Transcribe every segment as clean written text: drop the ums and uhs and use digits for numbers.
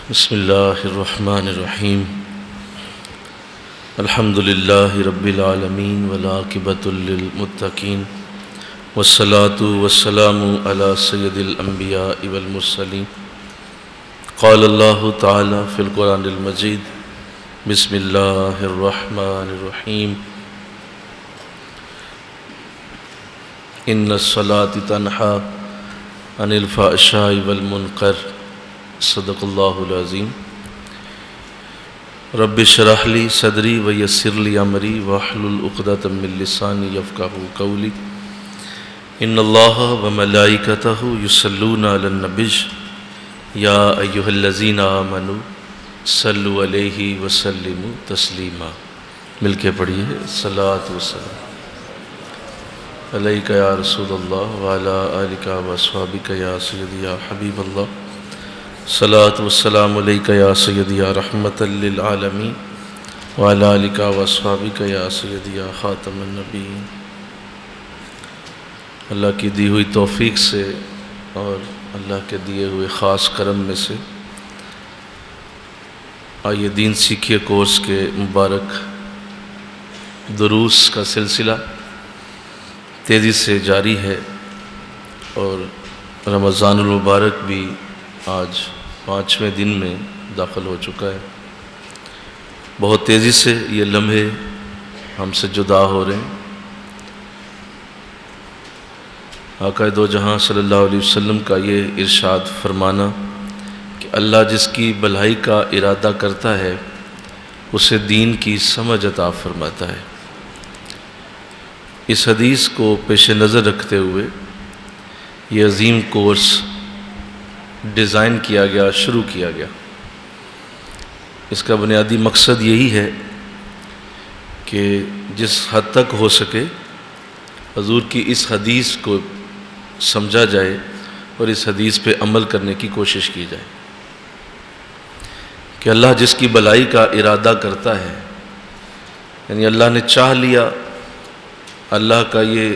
بسم اللہ الرحمن الرحیم الحمد للہ رب العالمین والعاقبۃ للمتقین والصلاة والسلام علی سید الانبیاء والمرسلین قال اللہ تعالی فی القرآن المجید بسم اللہ الرحمن الرحیم ان الصلاة تنہی عن الفحشاء والمنکر صدق اللہ العظیم رب اشرح لی صدری ویسر لی امری واحلل عقدۃ من لسانی یفقہوا قولی ان اللہ وملائکتہ یصلون علی النبی یا ایہا الذین آمنوا صلوا علیہ وسلموا تسلیما۔ مل کے پڑھیے صلاۃ وسلام علیک یا رسول اللہ وعلی آلک واصحابک یا سیدی یا حبیب اللہ صلاۃ والسلام علیک یا سیدی یا رحمۃ للعالمین وعلی آلک واصحابک یا سیدی یا خاتم النبیین۔ اللہ کی دی ہوئی توفیق سے اور اللہ کے دیے ہوئے خاص کرم میں سے آئیے دین سیکھیے کورس کے مبارک دروس کا سلسلہ تیزی سے جاری ہے اور رمضان المبارک بھی آج 5ویں دن میں داخل ہو چکا ہے۔ بہت تیزی سے یہ لمحے ہم سے جدا ہو رہے ہیں۔ آقا دو جہاں صلی اللہ علیہ وسلم کا یہ ارشاد فرمانا کہ اللہ جس کی بھلائی کا ارادہ کرتا ہے اسے دین کی سمجھ عطا فرماتا ہے، اس حدیث کو پیش نظر رکھتے ہوئے یہ عظیم کورس ڈیزائن کیا گیا، شروع کیا گیا۔ اس کا بنیادی مقصد یہی ہے کہ جس حد تک ہو سکے حضور کی اس حدیث کو سمجھا جائے اور اس حدیث پہ عمل کرنے کی کوشش کی جائے کہ اللہ جس کی بھلائی کا ارادہ کرتا ہے، یعنی اللہ نے چاہ لیا، اللہ کا یہ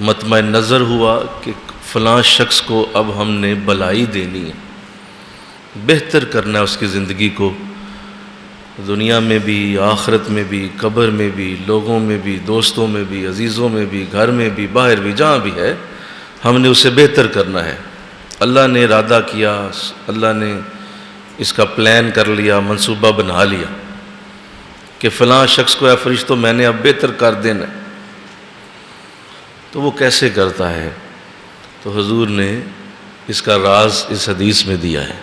مطمع نظر ہوا کہ فلاں شخص کو اب ہم نے بھلائی دینی ہے، بہتر کرنا ہے اس کی زندگی کو، دنیا میں بھی، آخرت میں بھی، قبر میں بھی، لوگوں میں بھی، دوستوں میں بھی، عزیزوں میں بھی، گھر میں بھی، باہر بھی، جہاں بھی ہے ہم نے اسے بہتر کرنا ہے۔ اللہ نے ارادہ کیا، اللہ نے اس کا پلان کر لیا، منصوبہ بنا لیا کہ فلاں شخص کو اے فرشتوں میں نے اب بہتر کر دینا ہے۔ تو وہ کیسے کرتا ہے؟ تو حضور نے اس کا راز اس حدیث میں دیا ہے۔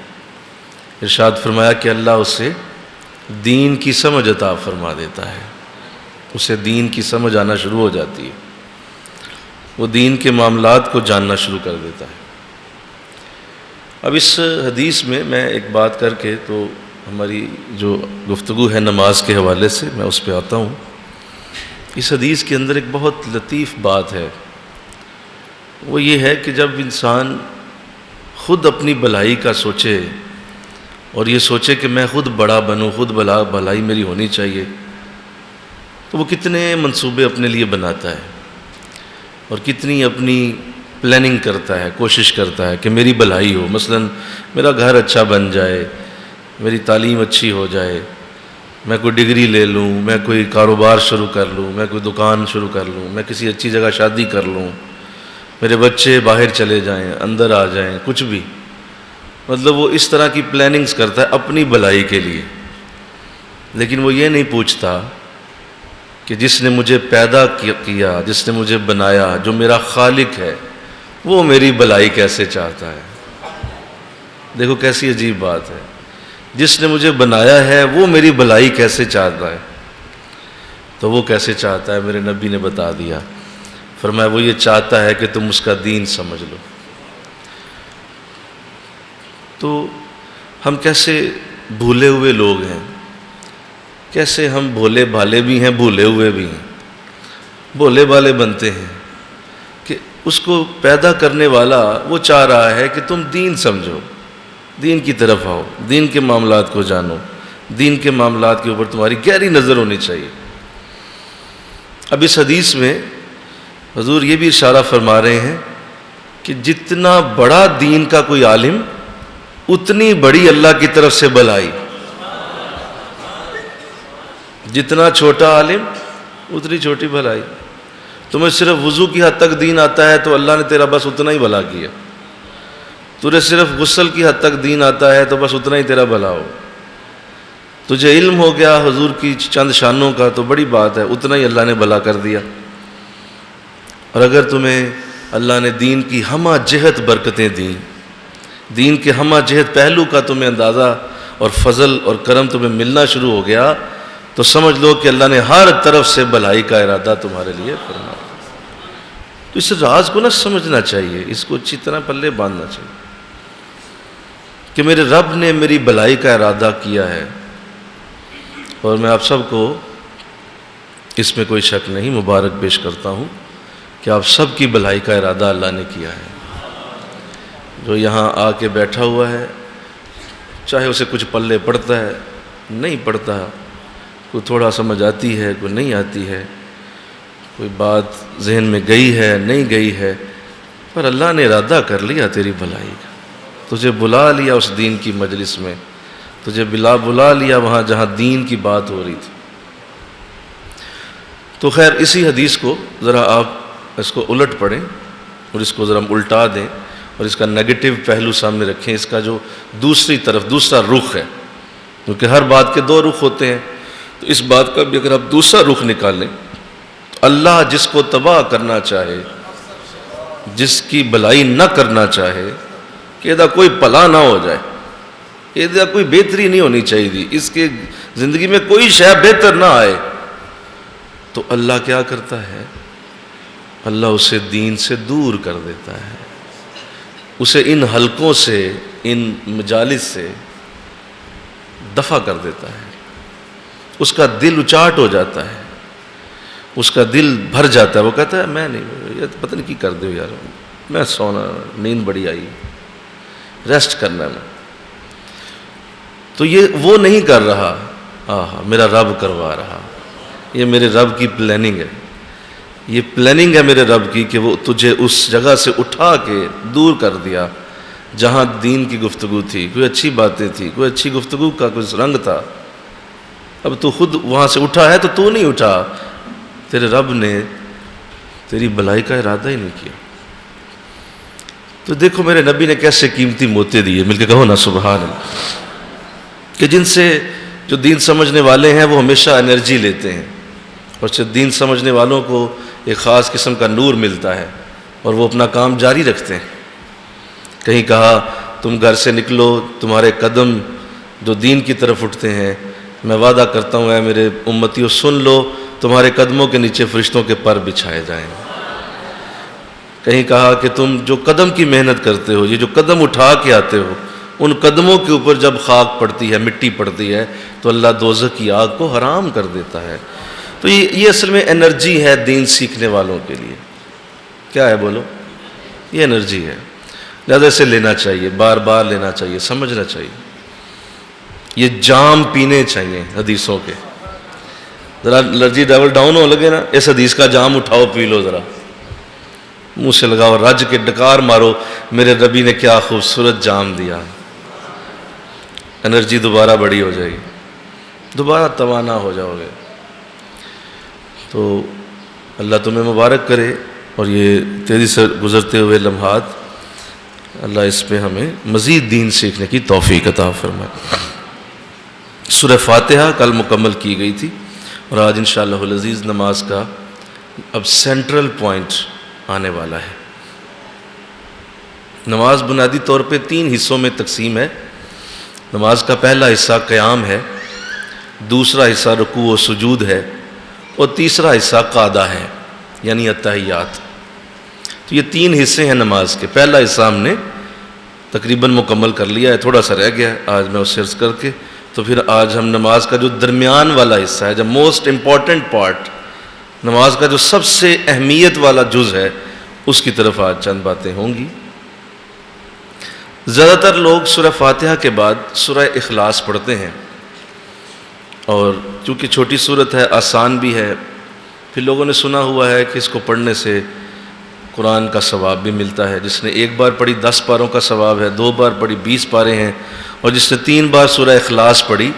ارشاد فرمایا کہ اللہ اسے دین کی سمجھ عطا فرما دیتا ہے، اسے دین کی سمجھ آنا شروع ہو جاتی ہے، وہ دین کے معاملات کو جاننا شروع کر دیتا ہے۔ اب اس حدیث میں ایک بات کر کے تو ہماری جو گفتگو ہے نماز کے حوالے سے میں اس پہ آتا ہوں۔ اس حدیث کے اندر ایک بہت لطیف بات ہے، وہ یہ ہے کہ جب انسان خود اپنی بھلائی کا سوچے اور یہ سوچے کہ میں خود بڑا بنوں، خود بھلائی میری ہونی چاہیے، تو وہ کتنے منصوبے اپنے لیے بناتا ہے اور کتنی اپنی پلاننگ کرتا ہے، کوشش کرتا ہے کہ میری بھلائی ہو، مثلا میرا گھر اچھا بن جائے، میری تعلیم اچھی ہو جائے، میں کوئی ڈگری لے لوں، میں کوئی کاروبار شروع کر لوں، میں کوئی دکان شروع کر لوں، میں کسی اچھی جگہ شادی کر لوں، میرے بچے باہر چلے جائیں، اندر آ جائیں، کچھ بھی، مطلب وہ اس طرح کی پلاننگز کرتا ہے اپنی بھلائی کے لیے۔ لیکن وہ یہ نہیں پوچھتا کہ جس نے مجھے پیدا کیا، جس نے مجھے بنایا، جو میرا خالق ہے، وہ میری بھلائی کیسے چاہتا ہے۔ دیکھو کیسی عجیب بات ہے، جس نے مجھے بنایا ہے وہ میری بھلائی کیسے چاہتا ہے۔ تو وہ کیسے چاہتا ہے میرے نبی نے بتا دیا، فرمایا وہ یہ چاہتا ہے کہ تم اس کا دین سمجھ لو۔ تو ہم کیسے بھولے ہوئے لوگ ہیں، کیسے ہم بھولے بھالے بھی ہیں، بھولے ہوئے بھی ہیں۔ بھولے بھالے بنتے ہیں کہ اس کو پیدا کرنے والا وہ چاہ رہا ہے کہ تم دین سمجھو، دین کی طرف آؤ، دین کے معاملات کو جانو، دین کے معاملات کے اوپر تمہاری گہری نظر ہونی چاہیے۔ اب اس حدیث میں حضور یہ بھی اشارہ فرما رہے ہیں کہ جتنا بڑا دین کا کوئی عالم اتنی بڑی اللہ کی طرف سے بلائی. جتنا چھوٹا عالم اتنی چھوٹی بھلائی. تمہیں صرف وضو کی حد تک دین آتا ہے تو اللہ نے تیرا بس اتنا ہی بھلا کیا. تجھے صرف غسل کی حد تک دین آتا ہے تو بس اتنا ہی تیرا بھلا ہو. تجھے علم ہو گیا حضور کی چند شانوں کا تو بڑی بات ہے، اتنا ہی اللہ نے بھلا کر دیا. اور اگر تمہیں اللہ نے دین کی ہمہ جہت برکتیں دیں، دین کے ہمہ جہت پہلو کا تمہیں اندازہ اور فضل اور کرم تمہیں ملنا شروع ہو گیا تو سمجھ لو کہ اللہ نے ہر طرف سے بھلائی کا ارادہ تمہارے لیے فرمایا. تو اس راز کو نہ سمجھنا چاہیے، اس کو اچھی طرح پلے باندھنا چاہیے کہ میرے رب نے میری بھلائی کا ارادہ کیا ہے. اور میں آپ سب کو اس میں کوئی شک نہیں مبارک پیش کرتا ہوں کہ آپ سب کی بھلائی کا ارادہ اللہ نے کیا ہے. جو یہاں آ کے بیٹھا ہوا ہے، چاہے اسے کچھ پلے پڑتا ہے نہیں پڑتا، کوئی تھوڑا سمجھ آتی ہے کوئی نہیں آتی ہے، کوئی بات ذہن میں گئی ہے نہیں گئی ہے، پر اللہ نے ارادہ کر لیا تیری بھلائی کا. تجھے بلا لیا اس دین کی مجلس میں، تجھے بلا لیا وہاں جہاں دین کی بات ہو رہی تھی. تو خیر اسی حدیث کو ذرا آپ اس کو الٹ پڑھیں اور اس کو ذرا الٹا دیں اور اس کا نیگیٹو پہلو سامنے رکھیں، اس کا جو دوسری طرف دوسرا رخ ہے، کیونکہ ہر بات کے دو رخ ہوتے ہیں. تو اس بات کا بھی اگر آپ دوسرا رخ نکالیں تو اللہ جس کو تباہ کرنا چاہے، جس کی بھلائی نہ کرنا چاہے کہ یہ کوئی پلا نہ ہو جائے، یہ کوئی بہتری نہیں ہونی چاہیے، اس کے زندگی میں کوئی شے بہتر نہ آئے، تو اللہ کیا کرتا ہے؟ اللہ اسے دین سے دور کر دیتا ہے، اسے ان حلقوں سے ان مجالس سے دفع کر دیتا ہے. اس کا دل اچاٹ ہو جاتا ہے، اس کا دل بھر جاتا ہے. وہ کہتا ہے میں نہیں، یہ پتہ نہیں کی کر دو یار، میں سونا، نیند بڑی آئی، ریسٹ کرنا میں. تو یہ وہ نہیں کر رہا، میرا رب کروا رہا. یہ میرے رب کی پلاننگ ہے، یہ پلاننگ ہے میرے رب کی کہ وہ تجھے اس جگہ سے اٹھا کے دور کر دیا جہاں دین کی گفتگو تھی، کوئی اچھی باتیں تھی، کوئی اچھی گفتگو کا کوئی رنگ تھا. اب تو خود وہاں سے اٹھا ہے تو نہیں اٹھا، تیرے رب نے تیری بھلائی کا ارادہ ہی نہیں کیا. تو دیکھو میرے نبی نے کیسے قیمتی موتے دیے، مل کے کہو نا سبحان اللہ، کہ جن سے جو دین سمجھنے والے ہیں وہ ہمیشہ انرجی لیتے ہیں، اور دین سمجھنے والوں کو ایک خاص قسم کا نور ملتا ہے اور وہ اپنا کام جاری رکھتے ہیں. کہیں کہا تم گھر سے نکلو، تمہارے قدم جو دین کی طرف اٹھتے ہیں، میں وعدہ کرتا ہوں اے میرے امتیوں سن لو، تمہارے قدموں کے نیچے فرشتوں کے پر بچھائے جائیں. کہیں کہا کہ تم جو قدم کی محنت کرتے ہو، یہ جو قدم اٹھا کے آتے ہو، ان قدموں کے اوپر جب خاک پڑتی ہے، مٹی پڑتی ہے، تو اللہ دوزخ کی آگ کو حرام کر دیتا ہے. تو یہ اصل میں انرجی ہے دین سیکھنے والوں کے لیے. کیا ہے بولو؟ یہ انرجی ہے، لہذا اسے لینا چاہیے، بار بار لینا چاہیے، سمجھنا چاہیے. یہ جام پینے چاہیے حدیثوں کے. ذرا الرجی ڈبل ڈاؤن ہو لگے نا، اس حدیث کا جام اٹھاؤ پی لو، ذرا منہ سے لگاؤ، رج کے ڈکار مارو، میرے ربی نے کیا خوبصورت جام دیا. انرجی دوبارہ بڑی ہو جائے گی، دوبارہ توانا ہو جاؤ گے. تو اللہ تمہیں مبارک کرے، اور یہ تیزی سے گزرتے ہوئے لمحات اللہ اس پہ ہمیں مزید دین سیکھنے کی توفیق عطا فرمائے. سورہ فاتحہ کل مکمل کی گئی تھی، اور آج انشاءاللہ العزیز نماز کا اب سینٹرل پوائنٹ آنے والا ہے. نماز بنیادی طور پہ 3 حصوں میں تقسیم ہے. نماز کا پہلا حصہ قیام ہے، دوسرا حصہ رکوع و سجود ہے، اور تیسرا حصہ قعدہ ہے یعنی التحیات. تو یہ 3 حصے ہیں نماز کے. پہلا حصہ ہم نے تقریباً مکمل کر لیا ہے، تھوڑا سا رہ گیا ہے، آج میں اسے عرض کر کے تو پھر آج ہم نماز کا جو درمیان والا حصہ ہے، جو موسٹ امپورٹنٹ پارٹ، نماز کا جو سب سے اہمیت والا جز ہے، اس کی طرف آج چند باتیں ہوں گی. زیادہ تر لوگ سورہ فاتحہ کے بعد سورہ اخلاص پڑھتے ہیں، اور چونکہ چھوٹی صورت ہے، آسان بھی ہے، پھر لوگوں نے سنا ہوا ہے کہ اس کو پڑھنے سے قرآن کا ثواب بھی ملتا ہے. جس نے ایک بار پڑھی 10 پاروں کا ثواب ہے, 2 بار پڑھی 20 پارے ہیں, اور جس نے 3 بار سورہ اخلاص پڑھی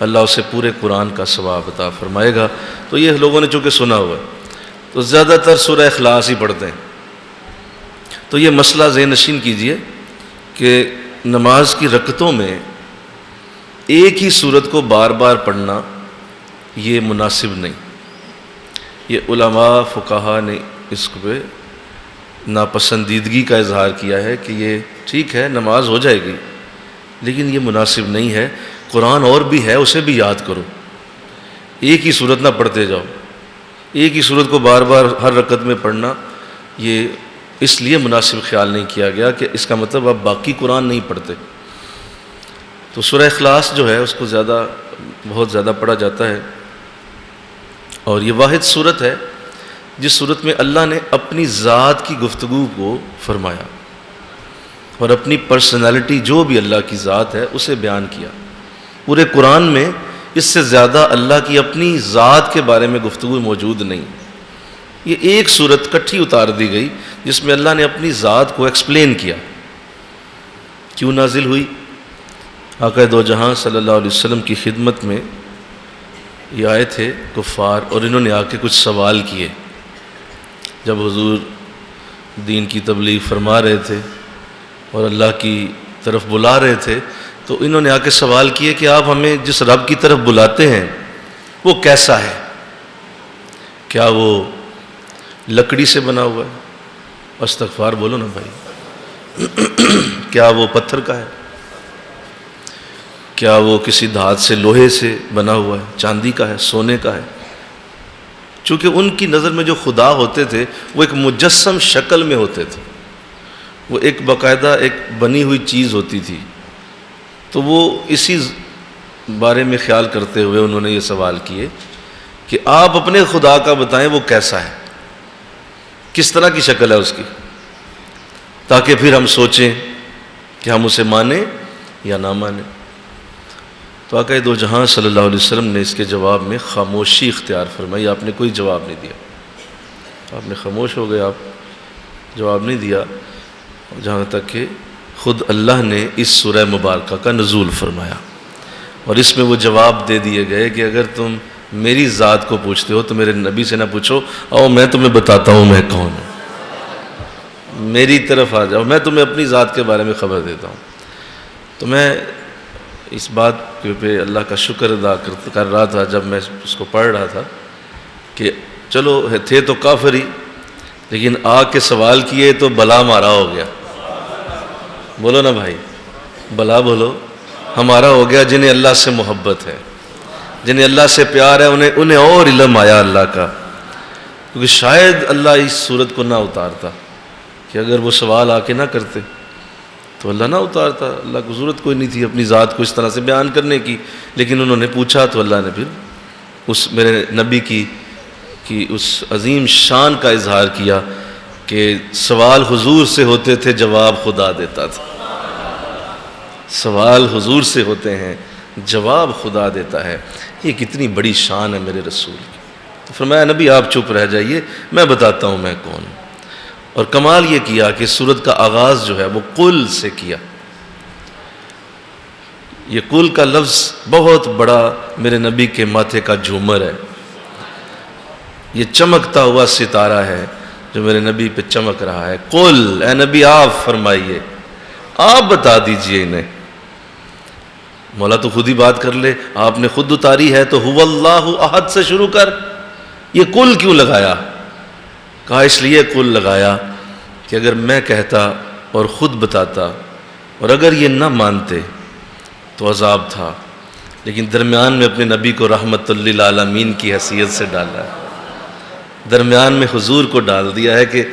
اللہ اسے پورے قرآن کا ثواب عطا فرمائے گا. تو یہ لوگوں نے چونکہ سنا ہوا ہے تو زیادہ تر سورہ اخلاص ہی پڑھتے ہیں. تو یہ مسئلہ ذہن نشین کیجئے کہ نماز کی رکعتوں میں ایک ہی سورت کو بار بار پڑھنا یہ مناسب نہیں. یہ علماء فقہا نے اس پہ ناپسندیدگی کا اظہار کیا ہے کہ یہ ٹھیک ہے نماز ہو جائے گی لیکن یہ مناسب نہیں ہے. قرآن اور بھی ہے اسے بھی یاد کرو, ایک ہی سورت نہ پڑھتے جاؤ. ایک ہی سورت کو بار بار ہر رکعت میں پڑھنا یہ اس لیے مناسب خیال نہیں کیا گیا کہ اس کا مطلب آپ باقی قرآن نہیں پڑھتے. تو سورہ اخلاص جو ہے اس کو بہت زیادہ پڑھا جاتا ہے, اور یہ واحد صورت ہے جس صورت میں اللہ نے اپنی ذات کی گفتگو کو فرمایا اور اپنی پرسنالٹی جو بھی اللہ کی ذات ہے اسے بیان کیا. پورے قرآن میں اس سے زیادہ اللہ کی اپنی ذات کے بارے میں گفتگو موجود نہیں. یہ ایک صورت کٹھی اتار دی گئی جس میں اللہ نے اپنی ذات کو ایکسپلین کیا. کیوں نازل ہوئی؟ آقا دو جہاں صلی اللہ علیہ وسلم کی خدمت میں یہ آئے تھے کفار, اور انہوں نے آ کے کچھ سوال کیے. جب حضور دین کی تبلیغ فرما رہے تھے اور اللہ کی طرف بلا رہے تھے تو انہوں نے آ کے سوال کیے کہ آپ ہمیں جس رب کی طرف بلاتے ہیں وہ کیسا ہے؟ کیا وہ لکڑی سے بنا ہوا ہے؟ استغفار بولو نا بھائی. کیا وہ پتھر کا ہے؟ کیا وہ کسی دھات سے لوہے سے بنا ہوا ہے؟ چاندی کا ہے؟ سونے کا ہے؟ چونکہ ان کی نظر میں جو خدا ہوتے تھے وہ ایک مجسم شکل میں ہوتے تھے, وہ ایک باقاعدہ ایک بنی ہوئی چیز ہوتی تھی. تو وہ اسی بارے میں خیال کرتے ہوئے انہوں نے یہ سوال کیے کہ آپ اپنے خدا کا بتائیں وہ کیسا ہے, کس طرح کی شکل ہے اس کی, تاکہ پھر ہم سوچیں کہ ہم اسے مانیں یا نہ مانیں. تو آقا دو جہاں صلی اللہ علیہ وسلم نے اس کے جواب میں خاموشی اختیار فرمائی. آپ نے کوئی جواب نہیں دیا, آپ نے خاموش ہو گئے, آپ جواب نہیں دیا, جہاں تک کہ خود اللہ نے اس سورہ مبارکہ کا نزول فرمایا اور اس میں وہ جواب دے دیے گئے کہ اگر تم میری ذات کو پوچھتے ہو تو میرے نبی سے نہ پوچھو, آؤ میں تمہیں بتاتا ہوں میں کون ہوں, میری طرف آ جاؤ, میں تمہیں اپنی ذات کے بارے میں خبر دیتا ہوں. تو میں اس بات پہ اللہ کا شکر ادا کر رہا تھا جب میں اس کو پڑھ رہا تھا کہ چلو تھے تو کافر ہی, لیکن آ کے سوال کیے تو بلا مارا ہو گیا. بولو نا بھائی, بلا بولو. ہمارا ہو گیا جنہیں اللہ سے محبت ہے, جنہیں اللہ سے پیار ہے, انہیں اور علم آیا اللہ کا. کیونکہ شاید اللہ اس صورت کو نہ اتارتا کہ اگر وہ سوال آ کے نہ کرتے تو اللہ نہ اتارتا. اللہ کو ضرورت کوئی نہیں تھی اپنی ذات کو اس طرح سے بیان کرنے کی, لیکن انہوں نے پوچھا تو اللہ نے پھر اس میرے نبی کی اس عظیم شان کا اظہار کیا کہ سوال حضور سے ہوتے تھے, جواب خدا دیتا تھا. سوال حضور سے ہوتے ہیں, جواب خدا دیتا ہے. یہ کتنی بڑی شان ہے میرے رسول کی. تو فرمایا نبی آپ چپ رہ جائیے, میں بتاتا ہوں میں کون ہوں. اور کمال یہ کیا کہ سورت کا آغاز جو ہے وہ قل سے کیا. یہ قل کا لفظ بہت بڑا میرے نبی کے ماتھے کا جھومر ہے, یہ چمکتا ہوا ستارہ ہے جو میرے نبی پہ چمک رہا ہے. قل, اے نبی آپ فرمائیے, آپ بتا دیجئے انہیں. مولا تو خود ہی بات کر لے, آپ نے خود اتاری ہے تو هو اللہ احد سے شروع کر. یہ قل کیوں لگایا؟ کہا اس لیے قل لگایا کہ اگر میں کہتا اور خود بتاتا اور اگر یہ نہ مانتے تو عذاب تھا, لیکن درمیان میں اپنے نبی کو رحمت للعالمین کی حیثیت سے ڈالا ہے, درمیان میں حضور کو ڈال دیا ہے کہ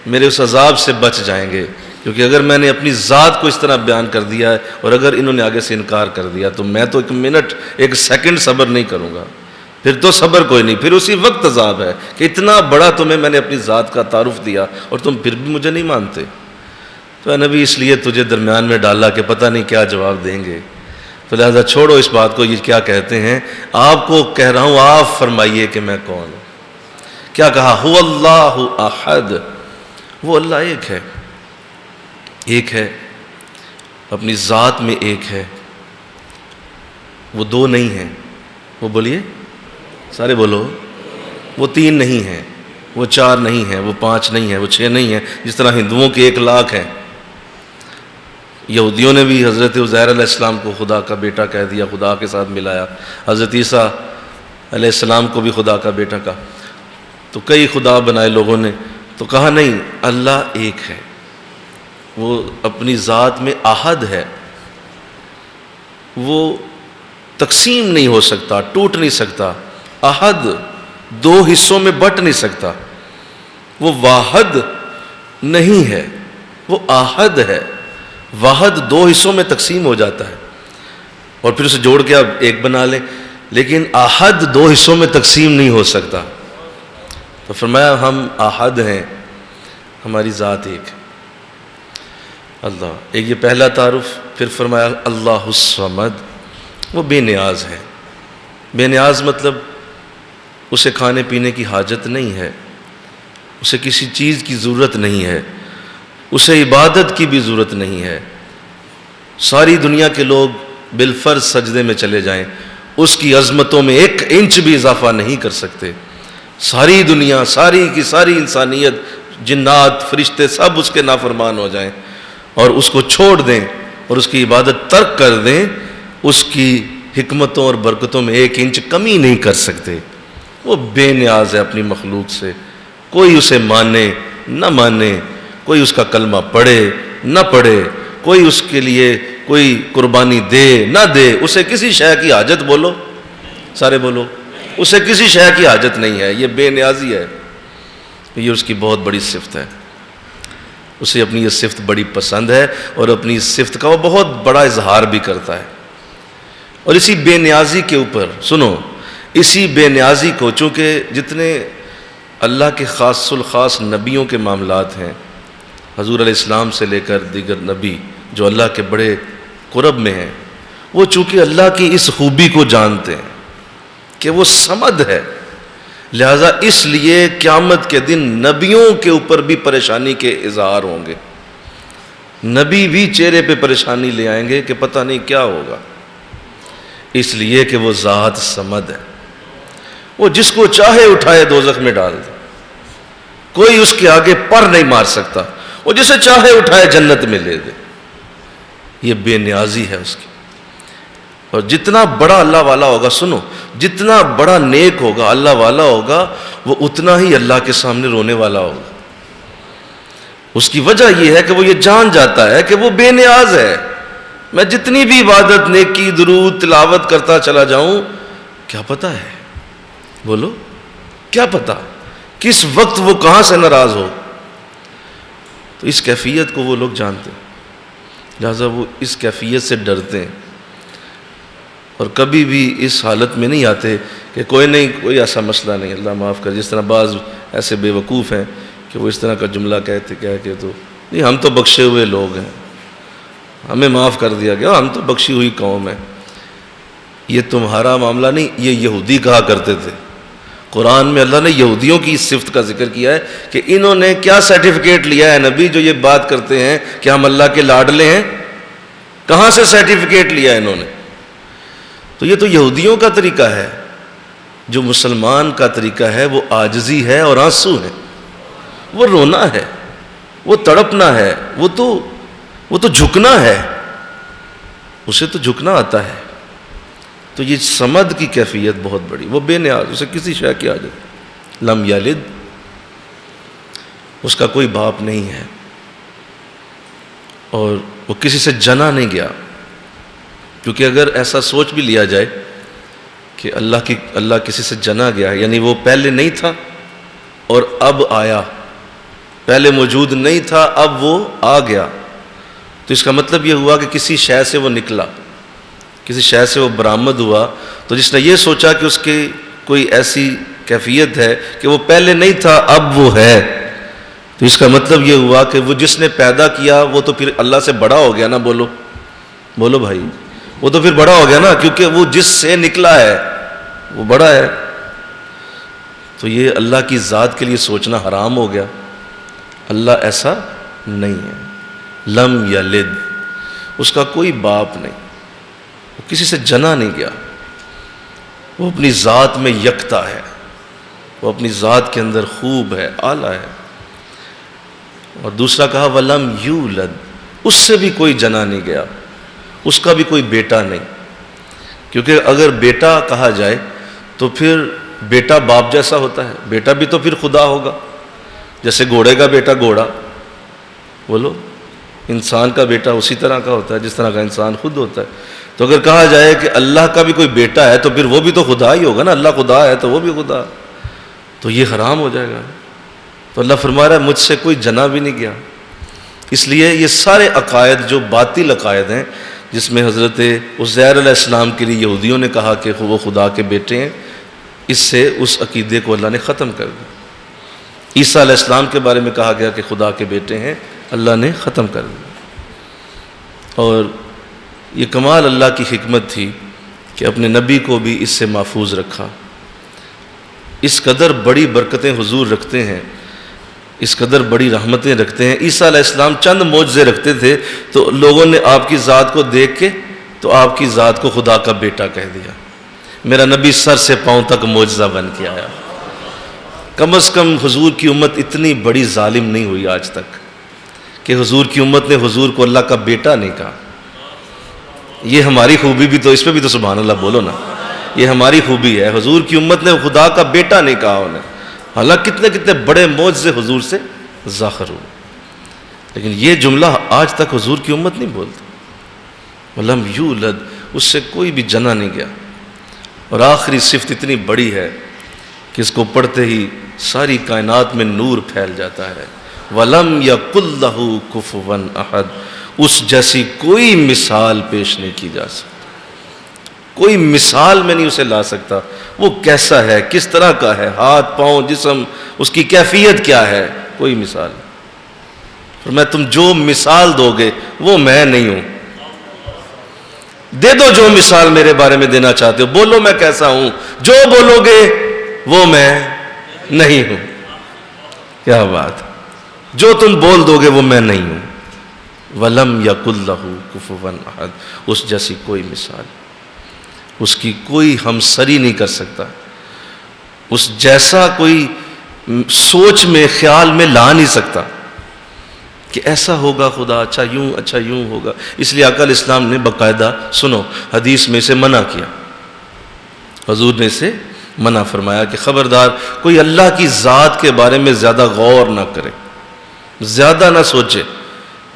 میرے اس عذاب سے بچ جائیں گے. کیونکہ اگر میں نے اپنی ذات کو اس طرح بیان کر دیا ہے اور اگر انہوں نے آگے سے انکار کر دیا تو میں تو 1 منٹ 1 سیکنڈ صبر نہیں کروں گا, پھر تو صبر کوئی نہیں, پھر اسی وقت عذاب ہے کہ اتنا بڑا تمہیں میں نے اپنی ذات کا تعارف دیا اور تم پھر بھی مجھے نہیں مانتے. تو اے نبی اس لیے تجھے درمیان میں ڈالا کہ پتہ نہیں کیا جواب دیں گے, تو لہذا چھوڑو اس بات کو. یہ کیا کہتے ہیں, آپ کو کہہ رہا ہوں آپ فرمائیے کہ میں کون ہوں. کیا کہا؟ هو اللہ احد, وہ اللہ ایک ہے، ایک ہے، اپنی ذات میں ایک ہے، وہ دو نہیں ہیں، وہ بولیے سارے بولو، وہ تین نہیں ہیں، وہ چار نہیں ہیں، وہ پانچ نہیں ہیں، وہ چھ نہیں ہیں، جس طرح ہندوؤں کے 1,00,000 ہیں۔ یہودیوں نے بھی حضرت عزیر علیہ السلام کو خدا کا بیٹا کہہ دیا، خدا کے ساتھ ملایا، حضرت عیسیٰ علیہ السلام کو بھی خدا کا بیٹا کہا، تو کئی خدا بنائے لوگوں نے، تو کہا نہیں، اللہ ایک ہے، وہ اپنی ذات میں احد ہے، وہ تقسیم نہیں ہو سکتا، ٹوٹ نہیں سکتا، احد دو حصوں میں بٹ نہیں سکتا، وہ واحد نہیں ہے، وہ احد ہے، واحد دو حصوں میں تقسیم ہو جاتا ہے اور پھر اسے جوڑ کے آپ ایک بنا لیں، لیکن احد دو حصوں میں تقسیم نہیں ہو سکتا۔ تو فرمایا ہم احد ہیں، ہماری ذات ایک ہے، اللہ ایک، یہ پہلا تعارف۔ پھر فرمایا اللہ الصمد، وہ بے نیاز ہے۔ بے نیاز مطلب اسے کھانے پینے کی حاجت نہیں ہے، اسے کسی چیز کی ضرورت نہیں ہے، اسے عبادت کی بھی ضرورت نہیں ہے۔ ساری دنیا کے لوگ بالفرض سجدے میں چلے جائیں، اس کی عظمتوں میں 1 انچ بھی اضافہ نہیں کر سکتے۔ ساری دنیا، ساری کی ساری انسانیت، جنات، فرشتے سب اس کے نافرمان ہو جائیں اور اس کو چھوڑ دیں اور اس کی عبادت ترک کر دیں، اس کی حکمتوں اور برکتوں میں 1 انچ کمی نہیں کر سکتے۔ وہ بے نیاز ہے اپنی مخلوق سے، کوئی اسے مانے نہ مانے، کوئی اس کا کلمہ پڑھے نہ پڑھے، کوئی اس کے لیے کوئی قربانی دے نہ دے، اسے کسی شے کی حاجت، بولو سارے بولو، اسے کسی شے کی حاجت نہیں ہے، یہ بے نیازی ہے، یہ اس کی بہت بڑی صفت ہے، اسے اپنی یہ صفت بڑی پسند ہے اور اپنی اس صفت کا وہ بہت بڑا اظہار بھی کرتا ہے۔ اور اسی بے نیازی کے اوپر سنو، اسی بے نیازی کو، چونکہ جتنے اللہ کے خاص الخاص نبیوں کے معاملات ہیں، حضور علیہ السلام سے لے کر دیگر نبی جو اللہ کے بڑے قرب میں ہیں، وہ چونکہ اللہ کی اس خوبی کو جانتے ہیں کہ وہ صمد ہے، لہذا اس لیے قیامت کے دن نبیوں کے اوپر بھی پریشانی کے اظہار ہوں گے، نبی بھی چہرے پہ پریشانی لے آئیں گے کہ پتہ نہیں کیا ہوگا، اس لیے کہ وہ ذات صمد ہے، وہ جس کو چاہے اٹھائے دوزخ میں ڈال دے، کوئی اس کے آگے پر نہیں مار سکتا، وہ جسے چاہے اٹھائے جنت میں لے دے، یہ بے نیازی ہے اس کی۔ اور جتنا بڑا اللہ والا ہوگا، سنو، جتنا بڑا نیک ہوگا، اللہ والا ہوگا، وہ اتنا ہی اللہ کے سامنے رونے والا ہوگا۔ اس کی وجہ یہ ہے کہ وہ یہ جان جاتا ہے کہ وہ بے نیاز ہے، میں جتنی بھی عبادت، نیکی، درود، تلاوت کرتا چلا جاؤں، کیا پتہ ہے، بولو کیا پتہ کس وقت وہ کہاں سے ناراض ہو۔ تو اس کیفیت کو وہ لوگ جانتے ہیں، لہذا وہ اس کیفیت سے ڈرتے ہیں اور کبھی بھی اس حالت میں نہیں آتے کہ کوئی نہیں، کوئی ایسا مسئلہ نہیں، اللہ معاف کر، جس طرح بعض ایسے بے وقوف ہیں کہ وہ اس طرح کا جملہ کہتے کہ تو نہیں، ہم تو بخشے ہوئے لوگ ہیں، ہمیں معاف کر دیا گیا، ہم تو بخشی ہوئی قوم ہے۔ یہ تمہارا معاملہ نہیں، یہ یہودی کہا کرتے تھے۔ قرآن میں اللہ نے یہودیوں کی اس صفت کا ذکر کیا ہے کہ انہوں نے کیا سرٹیفکیٹ لیا ہے نبی، جو یہ بات کرتے ہیں کہ ہم اللہ کے لاڈلے ہیں، کہاں سے سرٹیفکیٹ لیا ہے انہوں نے؟ تو یہ تو یہودیوں کا طریقہ ہے۔ جو مسلمان کا طریقہ ہے وہ عاجزی ہے اور آنسو ہے، وہ رونا ہے، وہ تڑپنا ہے، وہ تو جھکنا ہے، اسے تو جھکنا آتا ہے۔ تو یہ صمد کی کیفیت بہت بڑی، وہ بے نیاز، اسے کسی شے کی حاجت، لم یلد، اس کا کوئی باپ نہیں ہے اور وہ کسی سے جنا نہیں گیا، کیونکہ اگر ایسا سوچ بھی لیا جائے کہ اللہ کسی سے جنا گیا، یعنی وہ پہلے نہیں تھا اور اب آیا، پہلے موجود نہیں تھا اب وہ آ گیا، تو اس کا مطلب یہ ہوا کہ کسی شے سے وہ نکلا، کسی شے سے وہ برآمد ہوا۔ تو جس نے یہ سوچا کہ اس کی کوئی ایسی کیفیت ہے کہ وہ پہلے نہیں تھا اب وہ ہے، تو اس کا مطلب یہ ہوا کہ وہ جس نے پیدا کیا وہ تو پھر اللہ سے بڑا ہو گیا نا، بولو بھائی، وہ تو پھر بڑا ہو گیا نا، کیونکہ وہ جس سے نکلا ہے وہ بڑا ہے۔ تو یہ اللہ کی ذات کے لیے سوچنا حرام ہو گیا، اللہ ایسا نہیں ہے. لم یلد، اس کا کوئی باپ نہیں، وہ کسی سے جنا نہیں گیا، وہ اپنی ذات میں یکتا ہے، وہ اپنی ذات کے اندر خوب ہے، اعلیٰ ہے. اور دوسرا کہا ولم یولد، اس سے بھی کوئی جنا نہیں گیا، اس کا بھی کوئی بیٹا نہیں. کیونکہ اگر بیٹا کہا جائے تو پھر بیٹا باپ جیسا ہوتا ہے، بیٹا بھی تو پھر خدا ہوگا. جیسے گھوڑے کا بیٹا گھوڑا، بولو، انسان کا بیٹا اسی طرح کا ہوتا ہے جس طرح کا انسان خود ہوتا ہے. تو اگر کہا جائے کہ اللہ کا بھی کوئی بیٹا ہے تو پھر وہ بھی تو خدا ہی ہوگا نا. اللہ خدا ہے تو وہ بھی خدا، تو یہ حرام ہو جائے گا. تو اللہ فرما رہا ہے مجھ سے کوئی جنا بھی نہیں گیا. اس لیے یہ سارے عقائد جو باطل عقائد ہیں، جس میں حضرت عزیر علیہ السلام کے لیے یہودیوں نے کہا کہ وہ خدا کے بیٹے ہیں، اس سے اس عقیدے کو اللہ نے ختم کر دیا. عیسیٰ علیہ السلام کے بارے میں کہا گیا کہ خدا کے بیٹے ہیں، اللہ نے ختم کر دیا. اور یہ کمال اللہ کی حکمت تھی کہ اپنے نبی کو بھی اس سے محفوظ رکھا. اس قدر بڑی برکتیں حضور رکھتے ہیں، اس قدر بڑی رحمتیں رکھتے ہیں. عیسیٰ علیہ السلام چند معجزے رکھتے تھے تو لوگوں نے آپ کی ذات کو دیکھ کے تو آپ کی ذات کو خدا کا بیٹا کہہ دیا. میرا نبی سر سے پاؤں تک معجزہ بن کے آیا. کم از کم حضور کی امت اتنی بڑی ظالم نہیں ہوئی آج تک کہ حضور کی امت نے حضور کو اللہ کا بیٹا نہیں کہا. یہ ہماری خوبی بھی تو، اس پہ بھی تو سبحان اللہ بولو نا. یہ ہماری خوبی ہے، حضور کی امت نے خدا کا بیٹا نہیں کہا انہیں. حالانکہ کتنے کتنے بڑے معجزے حضور سے ظاہر ہوئے، لیکن یہ جملہ آج تک حضور کی امت نہیں بولتی. ولم یولد، اس سے کوئی بھی جنا نہیں گیا. اور آخری صفت اتنی بڑی ہے کہ اس کو پڑھتے ہی ساری کائنات میں نور پھیل جاتا ہے. وَلَمْ يَكُنْ لَهُ كُفُوًا أَحَدٌ، اس جیسی کوئی مثال پیش نہیں کی جا سکتی. کوئی مثال میں نہیں اسے لا سکتا. وہ کیسا ہے، کس طرح کا ہے، ہاتھ پاؤں جسم، اس کی کیفیت کیا ہے، کوئی مثال نہیں. اور میں تم جو مثال دو گے وہ میں نہیں ہوں. دے دو جو مثال میرے بارے میں دینا چاہتے ہو، بولو میں کیسا ہوں، جو بولو گے وہ میں نہیں ہوں. کیا بات، جو تم بول دو گے وہ میں نہیں ہوں. وَلَمْ يَكُنْ لَهُ كُفُوًا أَحَدٌ، اس جیسی کوئی مثال، اس کی کوئی ہمسری نہیں کر سکتا. اس جیسا کوئی سوچ میں خیال میں لا نہیں سکتا کہ ایسا ہوگا خدا، اچھا یوں ہوگا. اس لیے آقا علیہ السلام نے باقاعدہ، سنو، حدیث میں اسے منع کیا. حضور نے اسے منع فرمایا کہ خبردار کوئی اللہ کی ذات کے بارے میں زیادہ غور نہ کرے، زیادہ نہ سوچے،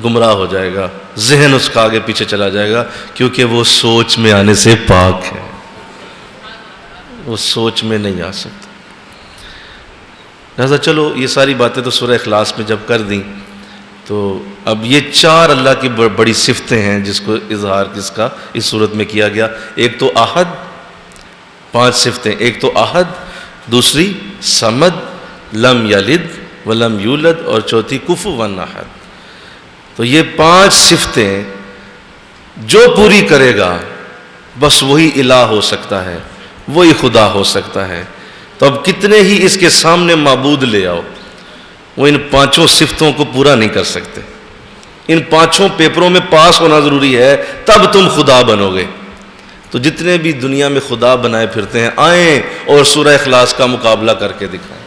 گمراہ ہو جائے گا، ذہن اس کا آگے پیچھے چلا جائے گا، کیونکہ وہ سوچ میں آنے سے پاک ہے. وہ سوچ میں نہیں آ سکتا. لہذا چلو یہ ساری باتیں تو سورہ اخلاص میں جب کر دیں تو اب یہ 4 اللہ کی بڑی صفتیں ہیں جس کو اظہار کس کا اس صورت میں کیا گیا. ایک تو احد، 5 صفتیں، ایک تو احد، دوسری صمد، لم یلد ولم یولد، اور چوتھی کفواً احد. تو یہ 5 صفتیں جو پوری کرے گا بس وہی الہ ہو سکتا ہے، وہی خدا ہو سکتا ہے. تو اب کتنے ہی اس کے سامنے معبود لے آؤ، وہ ان 5 صفتوں کو پورا نہیں کر سکتے. ان 5 پیپروں میں پاس ہونا ضروری ہے، تب تم خدا بنو گے. تو جتنے بھی دنیا میں خدا بنائے پھرتے ہیں، آئیں اور سورہ اخلاص کا مقابلہ کر کے دکھائیں.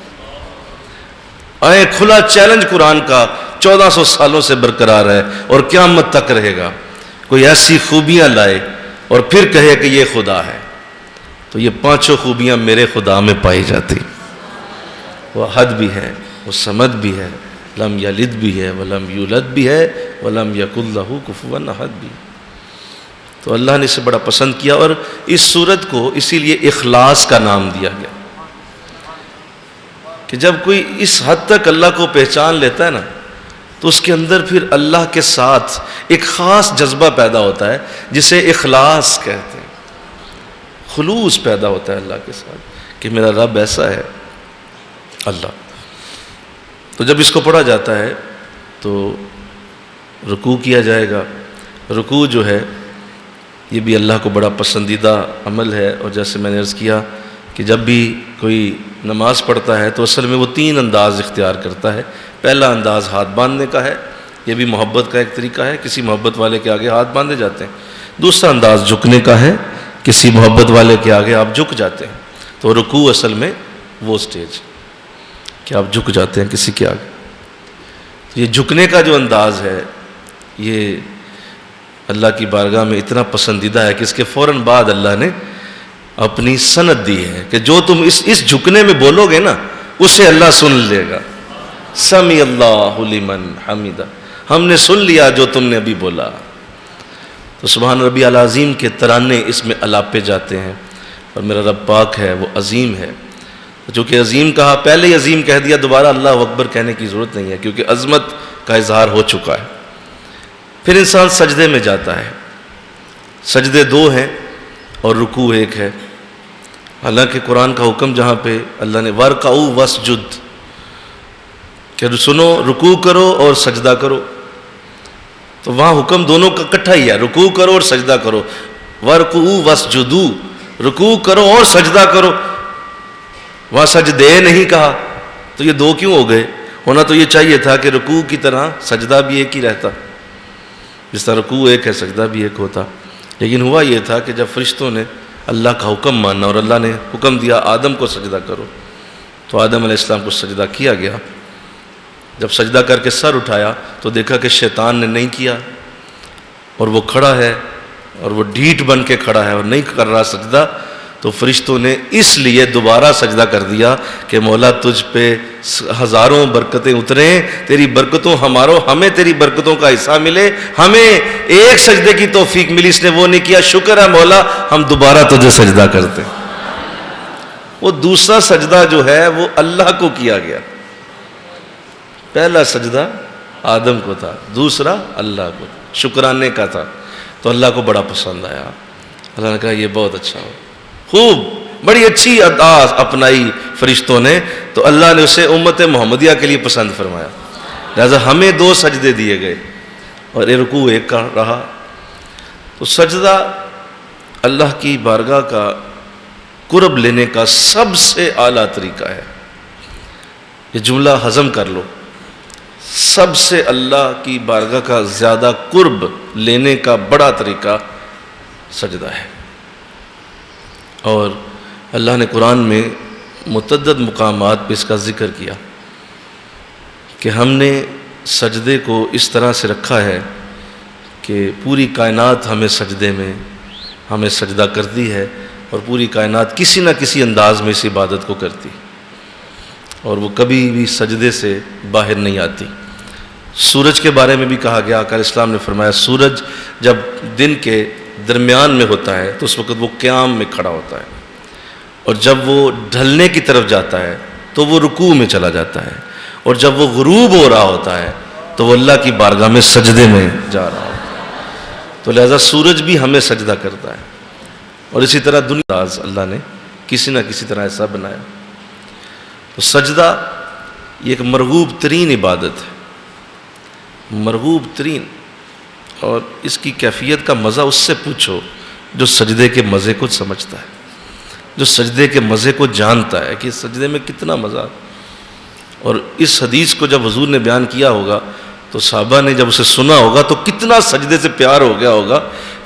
آئیں، کھلا چیلنج قرآن کا 1400 سالوں سے برقرار ہے اور قیامت تک رہے گا. کوئی ایسی خوبیاں لائے اور پھر کہے کہ یہ خدا ہے. تو یہ 5 خوبیاں میرے خدا میں پائی جاتی. وہ احد بھی ہے، وہ صمد بھی ہے، لم یلد بھی ہے، ولم یولد بھی ہے، ولم یکن لہ کفوا احد بھی. تو اللہ نے اسے بڑا پسند کیا اور اس سورت کو اسی لیے اخلاص کا نام دیا گیا کہ جب کوئی اس حد تک اللہ کو پہچان لیتا ہے نا تو اس کے اندر پھر اللہ کے ساتھ ایک خاص جذبہ پیدا ہوتا ہے جسے اخلاص کہتے ہیں. خلوص پیدا ہوتا ہے اللہ کے ساتھ کہ میرا رب ایسا ہے اللہ. تو جب اس کو پڑھا جاتا ہے تو رکوع کیا جائے گا. رکوع جو ہے یہ بھی اللہ کو بڑا پسندیدہ عمل ہے. اور جیسے میں نے عرض کیا کہ جب بھی کوئی نماز پڑھتا ہے تو اصل میں وہ 3 انداز اختیار کرتا ہے. پہلا انداز ہاتھ باندھنے کا ہے، یہ بھی محبت کا ایک طریقہ ہے، کسی محبت والے کے آگے ہاتھ باندھے جاتے ہیں۔ دوسرا انداز جھکنے کا ہے، کسی محبت والے کے آگے آپ جھک جاتے ہیں۔ تو رکوع اصل میں وہ سٹیج کہ آپ جھک جاتے ہیں کسی کے آگے۔ یہ جھکنے کا جو انداز ہے یہ اللہ کی بارگاہ میں اتنا پسندیدہ ہے کہ اس کے فوراً بعد اللہ نے اپنی سند دی ہے کہ جو تم اس جھکنے میں بولو گے نا اسے اللہ سن لے گا۔ سمع اللہ لمن حمیدہ، ہم نے سن لیا جو تم نے ابھی بولا۔ تو سبحان ربی العظیم کے ترانے اس میں الاپے جاتے ہیں، اور میرا رب پاک ہے وہ عظیم ہے۔ چونکہ عظیم کہا، پہلے ہی عظیم کہہ دیا، دوبارہ اللہ اکبر کہنے کی ضرورت نہیں ہے کیونکہ عظمت کا اظہار ہو چکا ہے۔ پھر انسان سجدے میں جاتا ہے۔ سجدے دو ہیں اور رکوع ایک ہے۔ حالانکہ قرآن کا حکم جہاں پہ اللہ نے وَارْكَعُوا وَاسْجُدْ کہ سنو رکوع کرو اور سجدہ کرو، تو وہاں حکم دونوں کا اکٹھا ہی ہے، رکوع کرو اور سجدہ کرو۔ وَارْكَعُوا وَاسْجُدُوا، رکوع کرو اور سجدہ کرو، وہاں سجدے نہیں کہا۔ تو یہ دو کیوں ہو گئے؟ ہونا تو یہ چاہیے تھا کہ رکوع کی طرح سجدہ بھی ایک ہی رہتا، جس طرح رکوع ایک ہے سجدہ بھی ایک ہوتا۔ لیکن ہوا یہ تھا کہ جب فرشتوں نے اللہ کا حکم مانا اور اللہ نے حکم دیا آدم کو سجدہ کرو، تو آدم علیہ السلام کو سجدہ کیا گیا۔ جب سجدہ کر کے سر اٹھایا تو دیکھا کہ شیطان نے نہیں کیا، اور وہ کھڑا ہے اور وہ ڈھیٹ بن کے کھڑا ہے اور نہیں کر رہا سجدہ۔ تو فرشتوں نے اس لیے دوبارہ سجدہ کر دیا کہ مولا تجھ پہ ہزاروں برکتیں اتریں، تیری برکتوں ہمیں تیری برکتوں کا حصہ ملے، ہمیں ایک سجدے کی توفیق ملی، اس نے وہ نہیں کیا، شکر ہے مولا ہم دوبارہ تجھے سجدہ کرتے۔ وہ دوسرا سجدہ جو ہے وہ اللہ کو کیا گیا۔ پہلا سجدہ آدم کو تھا، دوسرا اللہ کو، شکرانے کا تھا۔ تو اللہ کو بڑا پسند آیا، اللہ نے کہا یہ بہت اچھا ہو، خوب، بڑی اچھی انداز اپنائی فرشتوں نے، تو اللہ نے اسے امت محمدیہ کے لیے پسند فرمایا۔ لہذا ہمیں دو سجدے دیے گئے اور رکوع ایک کا رہا۔ تو سجدہ اللہ کی بارگاہ کا قرب لینے کا سب سے اعلیٰ طریقہ ہے۔ یہ جملہ ہضم کر لو، سب سے اللہ کی بارگاہ کا زیادہ قرب لینے کا بڑا طریقہ سجدہ ہے۔ اور اللہ نے قرآن میں متعدد مقامات پہ اس کا ذکر کیا کہ ہم نے سجدے کو اس طرح سے رکھا ہے کہ پوری کائنات ہمیں سجدہ کرتی ہے، اور پوری کائنات کسی نہ کسی انداز میں اس عبادت کو کرتی، اور وہ کبھی بھی سجدے سے باہر نہیں آتی۔ سورج کے بارے میں بھی کہا گیا، آقا علیہ السلام نے فرمایا سورج جب دن کے درمیان میں ہوتا ہے تو اس وقت وہ قیام میں کھڑا ہوتا ہے، اور جب وہ ڈھلنے کی طرف جاتا ہے تو وہ رکوع میں چلا جاتا ہے، اور جب وہ غروب ہو رہا ہوتا ہے تو وہ اللہ کی بارگاہ میں سجدے میں جا رہا ہوتا ہے۔ تو لہذا سورج بھی ہمیں سجدہ کرتا ہے، اور اسی طرح دنیا اللہ نے کسی نہ کسی طرح ایسا بنایا۔ تو سجدہ یہ ایک مرغوب ترین عبادت ہے، مرغوب ترین، اور اس کی کیفیت کا مزہ اس سے پوچھو جو سجدے کے مزے کو سمجھتا ہے، جو سجدے کے مزے کو جانتا ہے کہ سجدے میں کتنا مزہ۔ اور اس حدیث کو جب حضور نے بیان کیا ہوگا تو صحابہ نے جب اسے سنا ہوگا تو کتنا سجدے سے پیار ہو گیا ہوگا۔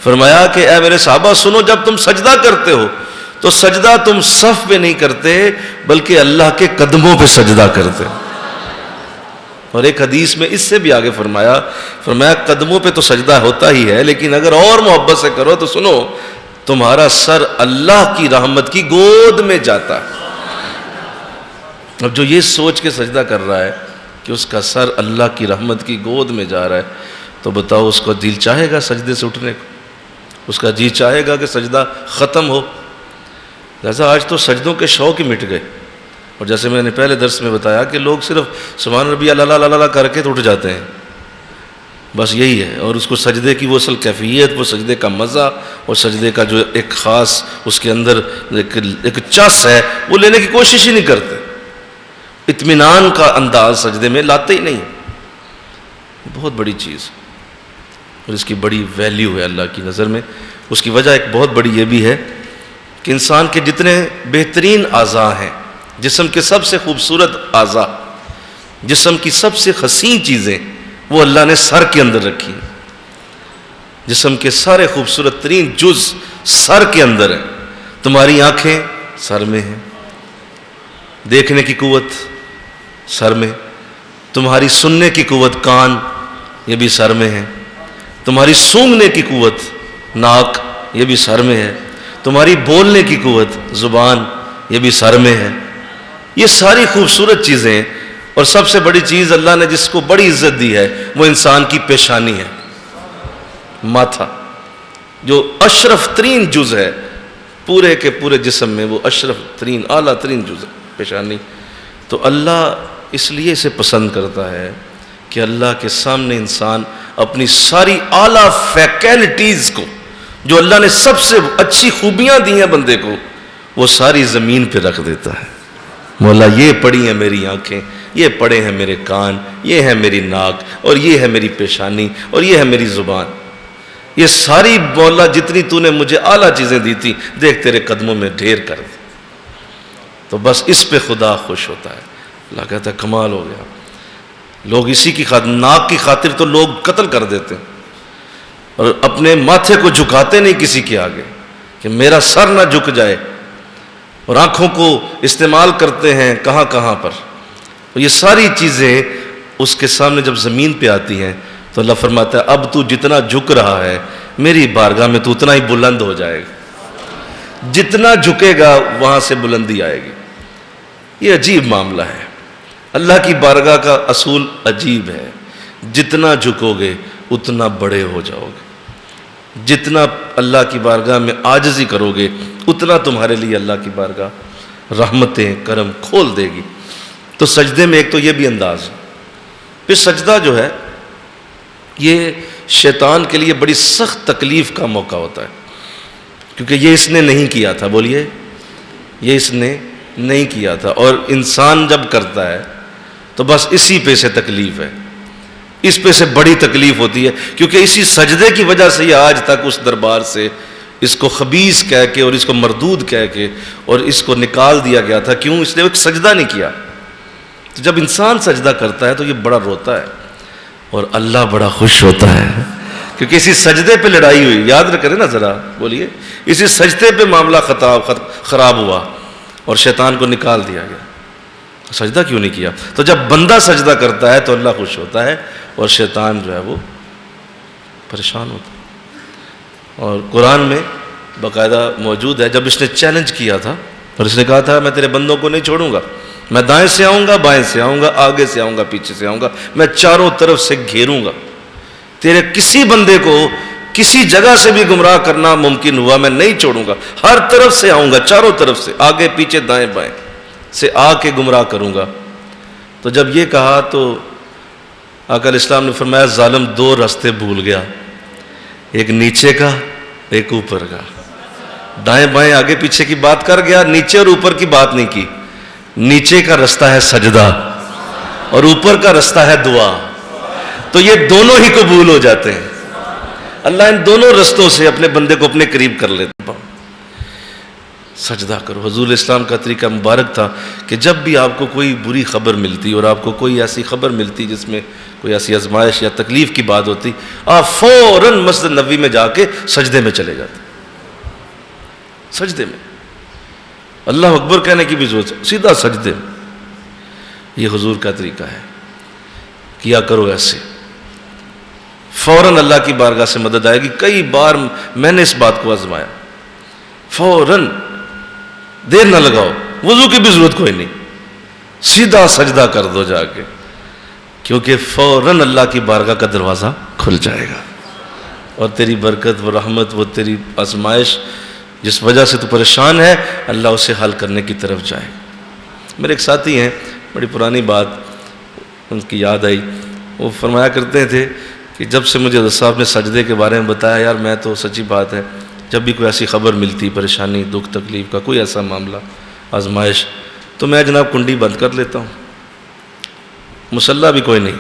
فرمایا کہ اے میرے صحابہ سنو، جب تم سجدہ کرتے ہو تو سجدہ تم صف پہ نہیں کرتے بلکہ اللہ کے قدموں پہ سجدہ کرتے۔ اور ایک حدیث میں اس سے بھی آگے فرمایا قدموں پہ تو سجدہ ہوتا ہی ہے، لیکن اگر اور محبت سے کرو تو سنو تمہارا سر اللہ کی رحمت کی گود میں جاتا ہے۔ اب جو یہ سوچ کے سجدہ کر رہا ہے کہ اس کا سر اللہ کی رحمت کی گود میں جا رہا ہے، تو بتاؤ اس کو دل چاہے گا سجدے سے اٹھنے کو؟ اس کا جی چاہے گا کہ سجدہ ختم ہو؟ لہذا آج تو سجدوں کے شوق ہی مٹ گئے، اور جیسے میں نے پہلے درس میں بتایا کہ لوگ صرف سبحان ربی اللہ کر کے تو اٹھ جاتے ہیں، بس یہی ہے۔ اور اس کو سجدے کی وہ اصل کیفیت، وہ سجدے کا مزہ اور سجدے کا جو ایک خاص اس کے اندر ایک چس ہے وہ لینے کی کوشش ہی نہیں کرتے، اطمینان کا انداز سجدے میں لاتے ہی نہیں۔ بہت بڑی چیز، اور اس کی بڑی ویلیو ہے اللہ کی نظر میں۔ اس کی وجہ ایک بہت بڑی یہ بھی ہے کہ انسان کے جتنے بہترین اعضاء ہیں، جسم کے سب سے خوبصورت اعضاء جسم کی سب سے حسین چیزیں وہ اللہ نے سر کے اندر رکھی. جسم کے سارے خوبصورت ترین جز سر کے اندر ہیں. تمہاری آنکھیں سر میں ہیں، دیکھنے کی قوت سر میں، تمہاری سننے کی قوت کان یہ بھی سر میں ہے، تمہاری سونگھنے کی قوت ناک یہ بھی سر میں ہے، تمہاری بولنے کی قوت زبان یہ بھی سر میں ہے. یہ ساری خوبصورت چیزیں. اور سب سے بڑی چیز اللہ نے جس کو بڑی عزت دی ہے وہ انسان کی پیشانی ہے، ماتھا، جو اشرف ترین جز ہے پورے کے پورے جسم میں، وہ اشرف ترین اعلیٰ ترین جز ہے پیشانی. تو اللہ اس لیے اسے پسند کرتا ہے کہ اللہ کے سامنے انسان اپنی ساری اعلیٰ فیکلٹیز کو، جو اللہ نے سب سے اچھی خوبیاں دی ہیں بندے کو، وہ ساری زمین پہ رکھ دیتا ہے. مولا یہ پڑی ہیں میری آنکھیں، یہ پڑے ہیں میرے کان، یہ ہے میری ناک، اور یہ ہے میری پیشانی، اور یہ ہے میری زبان. یہ ساری مولا جتنی تو نے مجھے اعلیٰ چیزیں دی تھی، دیکھ تیرے قدموں میں ڈھیر کر دی. تو بس اس پہ خدا خوش ہوتا ہے. اللہ کہتا ہے کمال ہو گیا. لوگ اسی کی خاطر، ناک کی خاطر تو لوگ قتل کر دیتے ہیں، اور اپنے ماتھے کو جھکاتے نہیں کسی کے آگے کہ میرا سر نہ جھک جائے، اور آنکھوں کو استعمال کرتے ہیں کہاں کہاں پر. یہ ساری چیزیں اس کے سامنے جب زمین پہ آتی ہیں تو اللہ فرماتا ہے اب تو جتنا جھک رہا ہے میری بارگاہ میں تو اتنا ہی بلند ہو جائے گا. جتنا جھکے گا وہاں سے بلندی آئے گی. یہ عجیب معاملہ ہے. اللہ کی بارگاہ کا اصول عجیب ہے. جتنا جھکو گے اتنا بڑے ہو جاؤ گے. جتنا اللہ کی بارگاہ میں عاجزی کرو گے اتنا تمہارے لیے اللہ کی بارگاہ رحمتیں کرم کھول دے گی. تو سجدے میں ایک تو یہ بھی انداز ہے. پھر سجدہ جو ہے یہ شیطان کے لیے بڑی سخت تکلیف کا موقع ہوتا ہے، کیونکہ یہ اس نے نہیں کیا تھا. بولیے، یہ اس نے نہیں کیا تھا. اور انسان جب کرتا ہے تو بس اسی پہ سے تکلیف ہے، اس پہ سے بڑی تکلیف ہوتی ہے، کیونکہ اسی سجدے کی وجہ سے یہ آج تک اس دربار سے اس کو خبیث کہہ کے اور اس کو مردود کہہ کے اور اس کو نکال دیا گیا تھا. کیوں؟ اس نے ایک سجدہ نہیں کیا. تو جب انسان سجدہ کرتا ہے تو یہ بڑا روتا ہے اور اللہ بڑا خوش ہوتا ہے، کیونکہ اسی سجدے پہ لڑائی ہوئی. یاد رکھیں نا ذرا، بولیے، اسی سجدے پہ معاملہ خراب ہوا اور شیطان کو نکال دیا گیا. سجدہ کیوں نہیں کیا؟ تو جب بندہ سجدہ کرتا ہے تو اللہ خوش ہوتا ہے اور شیطان جو ہے وہ پریشان ہوتا ہے. اور قرآن میں باقاعدہ موجود ہے، جب اس نے چیلنج کیا تھا اور اس نے کہا تھا میں تیرے بندوں کو نہیں چھوڑوں گا، میں دائیں سے آؤں گا، بائیں سے آؤں گا، آگے سے آؤں گا، پیچھے سے آؤں گا، میں چاروں طرف سے گھیروں گا. تیرے کسی بندے کو کسی جگہ سے بھی گمراہ کرنا ممکن ہوا میں نہیں چھوڑوں گا. ہر طرف سے آؤں گا، چاروں طرف سے، آگے پیچھے دائیں بائیں سے آ کے گمراہ کروں گا. تو جب یہ کہا تو آقا علیہ السلام نے فرمایا ظالم دو راستے بھول گیا، ایک نیچے کا ایک اوپر کا. دائیں بائیں آگے پیچھے کی بات کر گیا، نیچے اور اوپر کی بات نہیں کی. نیچے کا رستہ ہے سجدہ اور اوپر کا رستہ ہے دعا. تو یہ دونوں ہی قبول ہو جاتے ہیں. اللہ ان دونوں رستوں سے اپنے بندے کو اپنے قریب کر لیتا. سجدہ کرو. حضور اسلام کا طریقہ مبارک تھا کہ جب بھی آپ کو کوئی بری خبر ملتی اور آپ کو کوئی ایسی خبر ملتی جس میں کوئی ایسی آزمائش یا تکلیف کی بات ہوتی، آپ فوراً مسجد نبوی میں جا کے سجدے میں چلے جاتے. سجدے میں اللہ اکبر کہنے کی بھی ضرورت ہے، سیدھا سجدے میں. یہ حضور کا طریقہ ہے. کیا کرو ایسے، فوراً اللہ کی بارگاہ سے مدد آئے گی. کئی بار میں نے اس بات کو آزمایا. فوراً دیر نہ لگاؤ، وضو کی بھی ضرورت کوئی نہیں، سیدھا سجدہ کر دو جا کے، کیونکہ فوراً اللہ کی بارگاہ کا دروازہ کھل جائے گا اور تیری برکت و رحمت، وہ تیری آزمائش جس وجہ سے تو پریشان ہے، اللہ اسے حل کرنے کی طرف جائے. میرے ایک ساتھی ہیں، بڑی پرانی بات ان کی یاد آئی. وہ فرمایا کرتے تھے کہ جب سے مجھے حضرت صاحب نے سجدے کے بارے میں بتایا، یار میں تو سچی بات ہے جب بھی کوئی ایسی خبر ملتی، پریشانی، دکھ تکلیف کا کوئی ایسا معاملہ، آزمائش، تو میں جناب کنڈی بند کر لیتا ہوں، مصلی بھی کوئی نہیں.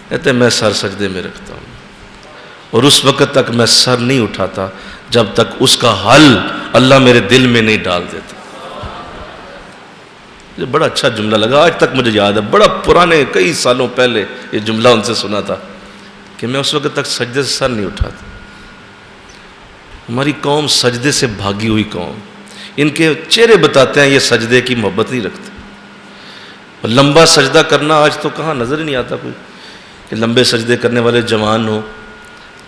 کہتے میں سر سجدے میں رکھتا ہوں اور اس وقت تک میں سر نہیں اٹھاتا جب تک اس کا حل اللہ میرے دل میں نہیں ڈال دیتا. یہ بڑا اچھا جملہ لگا، آج تک مجھے یاد ہے، بڑا پرانے کئی سالوں پہلے یہ جملہ ان سے سنا تھا کہ میں اس وقت تک سجدے سے سر نہیں اٹھاتا۔ ہماری قوم سجدے سے بھاگی ہوئی قوم، ان کے چہرے بتاتے ہیں یہ سجدے کی محبت نہیں رکھتے۔ اور لمبا سجدہ کرنا آج تو کہاں نظر ہی نہیں آتا کوئی، کہ لمبے سجدے کرنے والے جوان ہوں،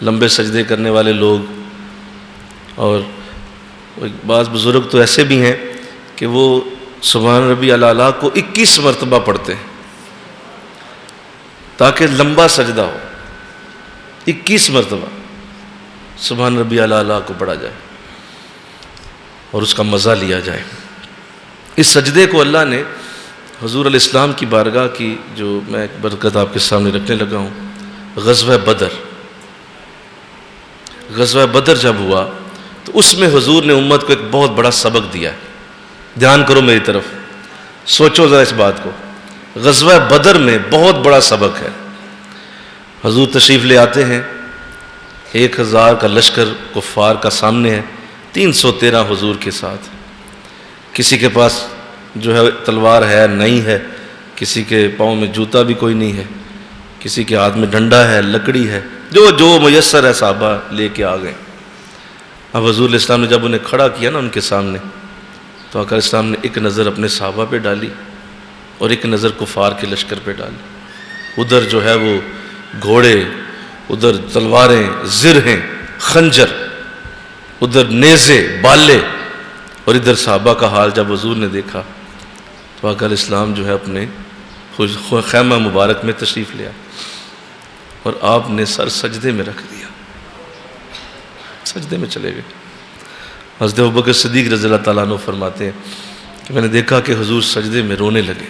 لمبے سجدے کرنے والے لوگ۔ اور بعض بزرگ تو ایسے بھی ہیں کہ وہ سبحان ربی الاعلیٰ کو 21 مرتبہ پڑھتے ہیں تاکہ لمبا سجدہ ہو، 21 مرتبہ سبحان ربی الاعلیٰ کو پڑھا جائے اور اس کا مزہ لیا جائے۔ اس سجدے کو اللہ نے حضور علیہ السلام کی بارگاہ کی، جو میں ایک برکت آپ کے سامنے رکھنے لگا ہوں، غزوہ بدر، غزوہ بدر جب ہوا تو اس میں حضور نے امت کو ایک بہت بڑا سبق دیا ہے۔ دھیان کرو میری طرف، سوچو ذرا اس بات کو۔ غزوہ بدر میں بہت بڑا سبق ہے۔ حضور تشریف لے آتے ہیں، 1000 کا لشکر کفار کا سامنے ہے، 313 حضور کے ساتھ۔ کسی کے پاس جو ہے تلوار ہے نہیں ہے، کسی کے پاؤں میں جوتا بھی کوئی نہیں ہے، کسی کے ہاتھ میں ڈنڈا ہے، لکڑی ہے، جو میسر ہے صحابہ لے کے آ گئے۔ اب حضور علیہ السلام نے جب انہیں کھڑا کیا نا ان کے سامنے، تو آقا علیہ السلام نے ایک نظر اپنے صحابہ پہ ڈالی اور ایک نظر کفار کے لشکر پہ ڈالی۔ ادھر جو ہے وہ گھوڑے، ادھر تلواریں، زرہیں، خنجر، ادھر نیزے، بالے، اور ادھر صحابہ کا حال جب حضور نے دیکھا تو آقا علیہ السلام جو ہے اپنے خیمہ مبارک میں تشریف لیا اور آپ نے سر سجدے میں رکھ دیا، سجدے میں چلے گئے۔ حضرت ابوبکر صدیق رضی اللہ تعالیٰ عنہ فرماتے ہیں کہ میں نے دیکھا کہ حضور سجدے میں رونے لگے،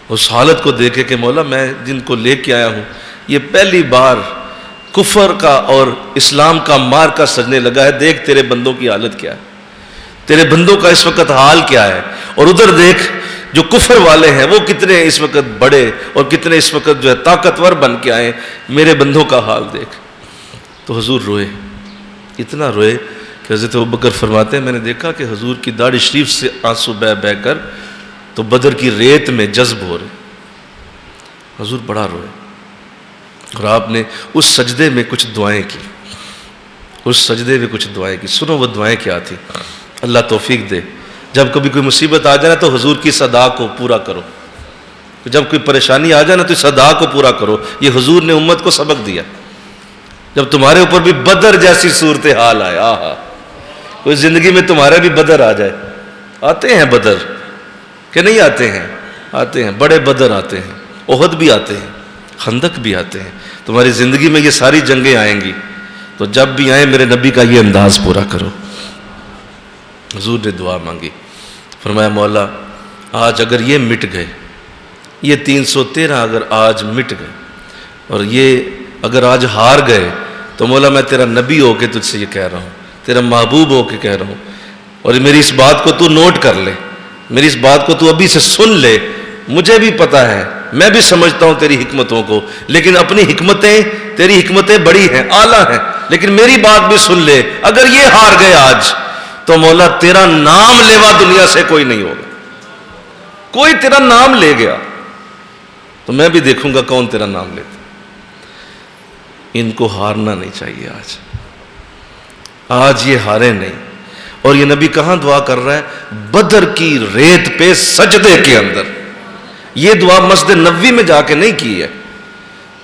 اس حالت کو دیکھے کہ مولا میں جن کو لے کے آیا ہوں یہ پہلی بار کفر کا اور اسلام کا مار کا سجنے لگا ہے، دیکھ تیرے بندوں کی حالت کیا ہے، تیرے بندوں کا اس وقت حال کیا ہے، اور ادھر دیکھ جو کفر والے ہیں وہ کتنے اس وقت بڑے اور کتنے اس وقت جو ہے طاقتور بن کے آئے، میرے بندوں کا حال دیکھ۔ تو حضور روئے، اتنا روئے کہ حضرت ابوبکر فرماتے ہیں میں نے دیکھا کہ حضور کی داڑھی شریف سے آنسو بہہ بہہ کر تو بدر کی ریت میں جذب ہو رہے۔ حضور بڑا روئے اور آپ نے اس سجدے میں کچھ دعائیں کی، اس سجدے میں کچھ دعائیں کی۔ سنو وہ دعائیں کیا تھی، اللہ توفیق دے۔ جب کبھی کوئی مصیبت آ جائے نا تو حضور کی صدا کو پورا کرو، جب کوئی پریشانی آ جائے نا تو صدا کو پورا کرو۔ یہ حضور نے امت کو سبق دیا۔ جب تمہارے اوپر بھی بدر جیسی صورتحال آئے، آہا، کوئی زندگی میں تمہارے بھی بدر آ جائے، آتے ہیں بدر کہ نہیں آتے ہیں؟ آتے ہیں، بڑے بدر آتے ہیں، احد بھی آتے ہیں، خندق بھی آتے ہیں۔ تمہاری زندگی میں یہ ساری جنگیں آئیں گی، تو جب بھی آئیں میرے نبی کا یہ انداز پورا کرو۔ حضور نے دعا مانگی، فرمایا مولا آج اگر یہ مٹ گئے، یہ 313 اگر آج مٹ گئے اور یہ اگر آج ہار گئے تو مولا میں تیرا نبی ہو کے تجھ سے یہ کہہ رہا ہوں، تیرا محبوب ہو کے کہہ رہا ہوں، اور میری اس بات کو تو نوٹ کر لے، میری اس بات کو تو ابھی سے سن لے۔ مجھے بھی پتا ہے، میں بھی سمجھتا ہوں تیری حکمتوں کو، لیکن اپنی حکمتیں، تیری حکمتیں بڑی ہیں، اعلیٰ ہیں، لیکن میری بات بھی سن لے۔ اگر یہ ہار گئے آج تو مولا تیرا نام لیوا دنیا سے کوئی نہیں ہوگا، کوئی تیرا نام لے گیا تو میں بھی دیکھوں گا کون تیرا نام لیتا۔ ان کو ہارنا نہیں چاہیے آج یہ ہارے نہیں۔ اور یہ نبی کہاں دعا کر رہا ہے؟ بدر کی ریت پہ سجدے کے اندر۔ یہ دعا مسجد نبوی میں جا کے نہیں کی ہے،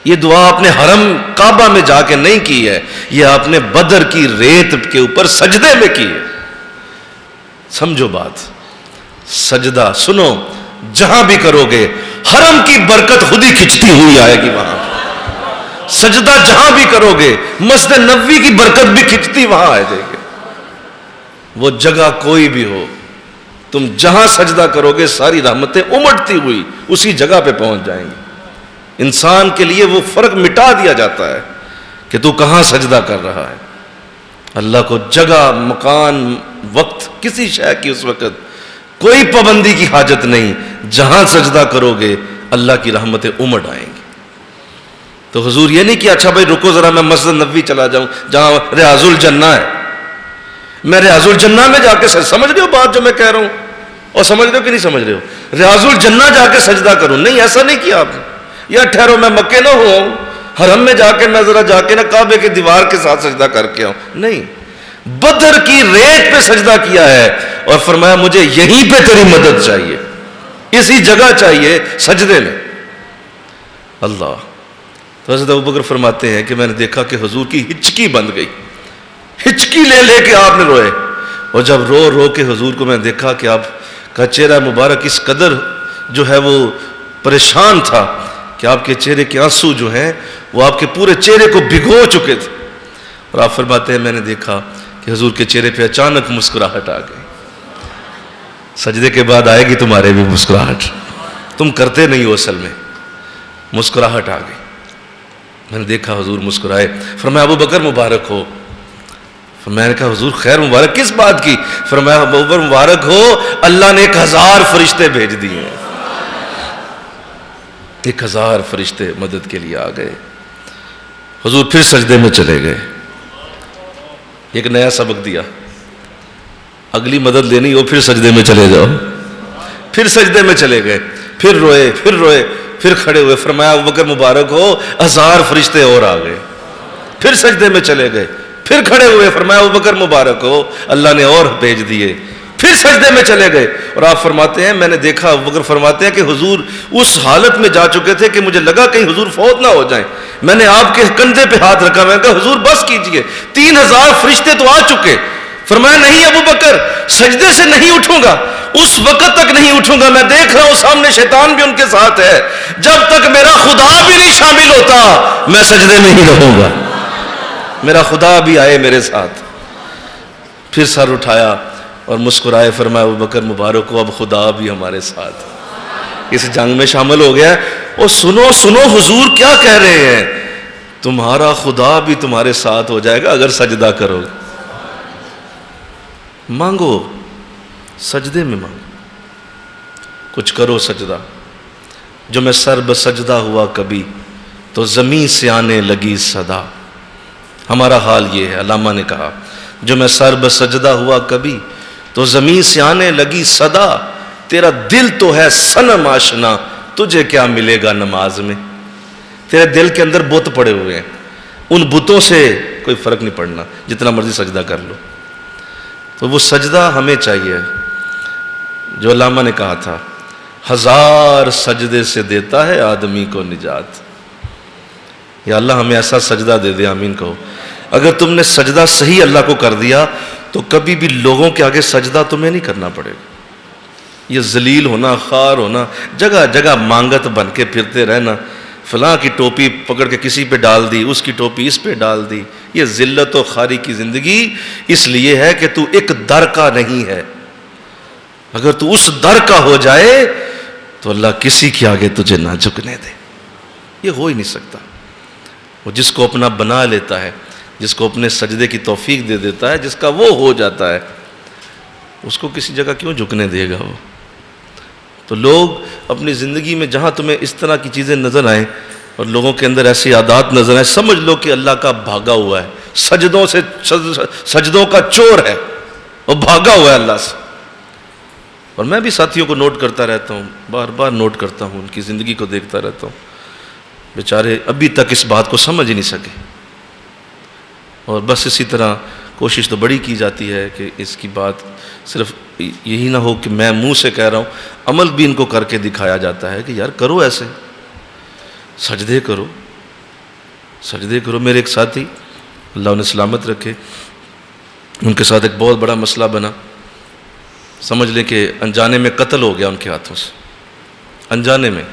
یہ دعا آپ نے حرم کعبہ میں جا کے نہیں کی ہے، یہ آپ نے بدر کی ریت کے اوپر سجدے میں کی ہے۔ سمجھو بات، سجدہ سنو، جہاں بھی کرو گے حرم کی برکت خود ہی کھچتی ہوئی آئے گی وہاں۔ سجدہ جہاں بھی کرو گے مسجد نبوی کی برکت بھی کھچتی وہاں آ جائے گی۔ وہ جگہ کوئی بھی ہو، تم جہاں سجدہ کرو گے ساری رحمتیں امٹتی ہوئی اسی جگہ پہ پہنچ جائیں گی۔ انسان کے لیے وہ فرق مٹا دیا جاتا ہے کہ تو کہاں سجدہ کر رہا ہے۔ اللہ کو جگہ، مکان، وقت، کسی شے کی اس وقت کوئی پابندی کی حاجت نہیں، جہاں سجدہ کرو گے اللہ کی رحمتیں امٹ آئیں گی۔ تو حضور یہ نہیں کہ اچھا بھائی رکو ذرا میں مسجد نبوی چلا جاؤں جہاں ریاض الجنہ ہے، میں ریاض الجنہ میں جا کے سمجھ رہے ہو بات جو میں کہہ رہا ہوں؟ اور سمجھ رہے ہو کہ نہیں سمجھ رہے ہو؟ ریاض الجنہ جا کے سجدہ کروں؟ نہیں، ایسا نہیں کیا آپ نے. یا ٹھہرو میں مکے نہ ہوں، حرم میں جا کے میں ذرا جا کے نا کعبے کے دیوار کے ساتھ سجدہ کر کے آؤں. نہیں، بدر کی ریت پہ سجدہ کیا ہے اور فرمایا مجھے یہیں پہ تیری مدد چاہیے، اسی جگہ چاہیے، سجدے میں. اللہ. تو حضرت ابوبکر فرماتے ہیں کہ میں نے دیکھا کہ حضور کی ہچکی بند گئی، ہچکی لے لے کے آپ نے روئے. اور جب رو رو کے حضور کو میں نے دیکھا کہ آپ کا چہرہ مبارک اس قدر جو ہے وہ پریشان تھا کہ آپ کے چہرے کے آنسو جو ہیں وہ آپ کے پورے چہرے کو بھگو چکے تھے. اور آپ فرماتے ہیں میں نے دیکھا کہ حضور کے چہرے پہ اچانک مسکراہٹ آ گئی. سجدے کے بعد آئے گی تمہارے بھی مسکراہٹ، تم کرتے نہیں ہو اصل میں. مسکراہٹ آ گئی. میں نے دیکھا حضور مسکرائے. فرمایا ابو بکر مبارک ہو. میں نے کہا حضور خیر مبارک کس بات کی؟ فرمایا ابو بکر مبارک ہو، اللہ نے 1000 فرشتے بھیج دیے ہیں. 1000 فرشتے مدد کے لیے آ گئے. حضور پھر سجدے میں چلے گئے. ایک نیا سبق دیا، اگلی مدد لینی ہو پھر سجدے میں چلے جاؤ. پھر سجدے میں چلے گئے، پھر روئے، پھر روئے، پھر کھڑے ہوئے. فرمایا ابوبکر مبارک ہو، 1000 فرشتے اور آ گئے. پھر سجدے میں چلے گئے، پھر کھڑے ہوئے. فرمایا ابوبکر مبارک ہو، اللہ نے اور بھیج دیے. پھر سجدے میں چلے گئے. اور آپ فرماتے ہیں میں نے دیکھا، ابوبکر فرماتے ہیں کہ حضور اس حالت میں جا چکے تھے کہ مجھے لگا کہیں حضور فوت نہ ہو جائیں. میں نے آپ کے کندھے پہ ہاتھ رکھا، میں نے کہا حضور بس کیجئے، 3000 فرشتے تو آ چکے. فرمایا نہیں ابو بکر، سجدے سے نہیں اٹھوں گا، اس وقت تک نہیں اٹھوں گا. میں دیکھ رہا ہوں سامنے شیطان بھی ان کے ساتھ ہے. جب تک میرا خدا بھی نہیں شامل ہوتا میں سجدے میں ہی رہوں گا. میرا خدا بھی آئے میرے ساتھ. پھر سر اٹھایا اور مسکرائے. فرمایا ابو بکر مبارک ہو، اب خدا بھی ہمارے ساتھ اس جنگ میں شامل ہو گیا. اور سنو سنو حضور کیا کہہ رہے ہیں، تمہارا خدا بھی تمہارے ساتھ ہو جائے گا اگر سجدہ کرو. مانگو، سجدے میں مانگو، کچھ کرو سجدہ. جو میں سر بسجدہ ہوا کبھی تو زمین سے آنے لگی صدا. ہمارا حال یہ ہے، علامہ نے کہا جو میں سر بسجدہ ہوا کبھی تو زمین سے آنے لگی صدا. تیرا دل تو ہے صنم آشنا، تجھے کیا ملے گا نماز میں. تیرے دل کے اندر بت پڑے ہوئے ہیں، ان بتوں سے کوئی فرق نہیں پڑنا جتنا مرضی سجدہ کر لو. تو وہ سجدہ ہمیں چاہیے جو علامہ نے کہا تھا، 1000 سجدے سے دیتا ہے آدمی کو نجات. یا اللہ ہمیں ایسا سجدہ دے دے، آمین کہو. اگر تم نے سجدہ صحیح اللہ کو کر دیا تو کبھی بھی لوگوں کے آگے سجدہ تمہیں نہیں کرنا پڑے گا. یہ ذلیل ہونا، خوار ہونا، جگہ جگہ مانگت بن کے پھرتے رہنا، فلاں کی ٹوپی پکڑ کے کسی پہ ڈال دی، اس کی ٹوپی اس پہ ڈال دی، یہ ذلت و خواری کی زندگی اس لیے ہے کہ تو ایک در کا نہیں ہے. اگر تو اس در کا ہو جائے تو اللہ کسی کے آگے تجھے نہ جھکنے دے. یہ ہو ہی نہیں سکتا. وہ جس کو اپنا بنا لیتا ہے، جس کو اپنے سجدے کی توفیق دے دیتا ہے، جس کا وہ ہو جاتا ہے، اس کو کسی جگہ کیوں جھکنے دے گا وہ. تو لوگ اپنی زندگی میں جہاں تمہیں اس طرح کی چیزیں نظر آئیں اور لوگوں کے اندر ایسی عادات نظر آئیں، سمجھ لو کہ اللہ کا بھاگا ہوا ہے، سجدوں سے، سجدوں کا چور ہے، وہ بھاگا ہوا ہے اللہ سے. اور میں بھی ساتھیوں کو نوٹ کرتا رہتا ہوں، بار بار نوٹ کرتا ہوں، ان کی زندگی کو دیکھتا رہتا ہوں. بیچارے ابھی تک اس بات کو سمجھ ہی نہیں سکے. اور بس اسی طرح کوشش تو بڑی کی جاتی ہے کہ اس کی بات صرف یہی نہ ہو کہ میں منہ سے کہہ رہا ہوں، عمل بھی ان کو کر کے دکھایا جاتا ہے کہ یار کرو ایسے، سجدے کرو، سجدے کرو. میرے ایک ساتھی اللہ انہیں سلامت رکھے، ان کے ساتھ ایک بہت بڑا مسئلہ بنا. سمجھ لیں کہ انجانے میں قتل ہو گیا ان کے ہاتھوں سے. انجانے میں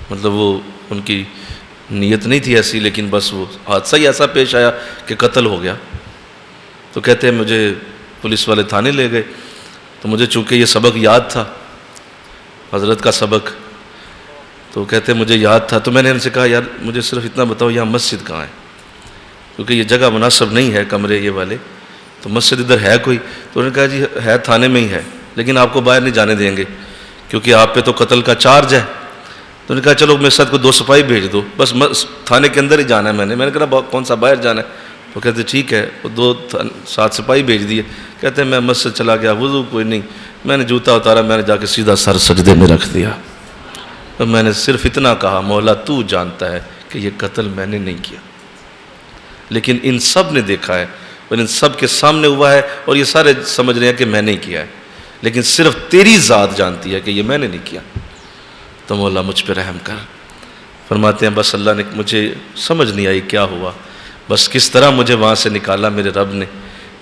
مطلب وہ ان کی نیت نہیں تھی ایسی، لیکن بس وہ حادثہ ہی ایسا پیش آیا کہ قتل ہو گیا. تو کہتے ہیں مجھے پولیس والے تھانے لے گئے. تو مجھے چونکہ یہ سبق یاد تھا، حضرت کا سبق، تو کہتے ہیں مجھے یاد تھا. تو میں نے ان سے کہا یار مجھے صرف اتنا بتاؤ یہاں مسجد کہاں ہے، کیونکہ یہ جگہ مناسب نہیں ہے، کمرے یہ والے، تو مسجد ادھر ہے کوئی؟ تو انہوں نے کہا جی ہے، تھانے میں ہی ہے، لیکن آپ کو باہر نہیں جانے دیں گے کیونکہ آپ پہ تو قتل کا چارج ہے. تو انہوں نے کہا چلو میرے ساتھ کو 2 سپاہی بھیج دو، بس تھانے کے اندر ہی جانا ہے. میں نے کہا کون سا باہر جانا ہے؟ وہ کہتے ٹھیک ہے. وہ 2 7 سپاہی بھیج دیے. کہتے ہیں میں مسجد چلا گیا, وضو کوئی نہیں, میں نے جوتا اتارا, میں نے جا کے سیدھا سر سجدے میں رکھ دیا. اور میں نے صرف اتنا کہا, مولا تو جانتا ہے کہ یہ قتل میں نے نہیں کیا. لیکن ان سب نے دیکھا ہے اور ان سب کے سامنے ہوا ہے, اور یہ سارے سمجھ رہے ہیں کہ میں نے کیا ہے, لیکن صرف تیری ذات جانتی ہے کہ یہ میں نے نہیں کیا. تو مولا مجھ پہ رحم کر. فرماتے ہیں بس اللہ نے, مجھے سمجھ نہیں آئی کیا ہوا, بس کس طرح مجھے وہاں سے نکالا میرے رب نے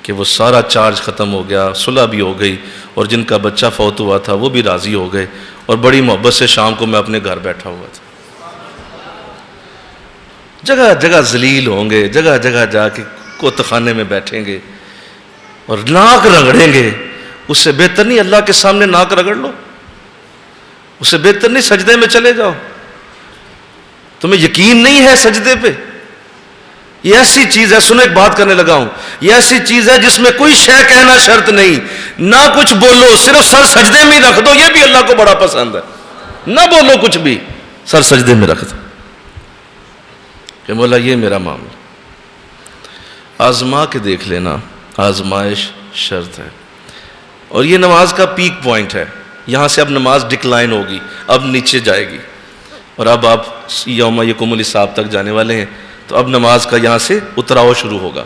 کہ وہ سارا چارج ختم ہو گیا, صلح بھی ہو گئی, اور جن کا بچہ فوت ہوا تھا وہ بھی راضی ہو گئے, اور بڑی محبت سے شام کو میں اپنے گھر بیٹھا ہوا تھا. جگہ جگہ ذلیل ہوں گے, جگہ جگہ جا کے کوت خانے میں بیٹھیں گے اور ناک رگڑیں گے. اس سے بہتر نہیں اللہ کے سامنے ناک رگڑ لو, اس سے بہتر نہیں سجدے میں چلے جاؤ. تمہیں یقین نہیں ہے سجدے پہ؟ یہ ایسی چیز ہے, سنو ایک بات کرنے لگا ہوں, یہ ایسی چیز ہے جس میں کوئی شے کہنا شرط نہیں, نہ کچھ بولو, صرف سر سجدے میں ہی رکھ دو. یہ بھی اللہ کو بڑا پسند ہے, نہ بولو کچھ بھی, سر سجدے میں رکھ دو کہ مولا یہ میرا معاملہ. آزما کے دیکھ لینا, آزمائش شرط ہے. اور یہ نماز کا پیک پوائنٹ ہے, یہاں سے اب نماز ڈکلائن ہوگی, اب نیچے جائے گی, اور اب آپ یوم یقوم الحساب تک جانے والے ہیں. تو اب نماز کا یہاں سے اتراؤ شروع ہوگا.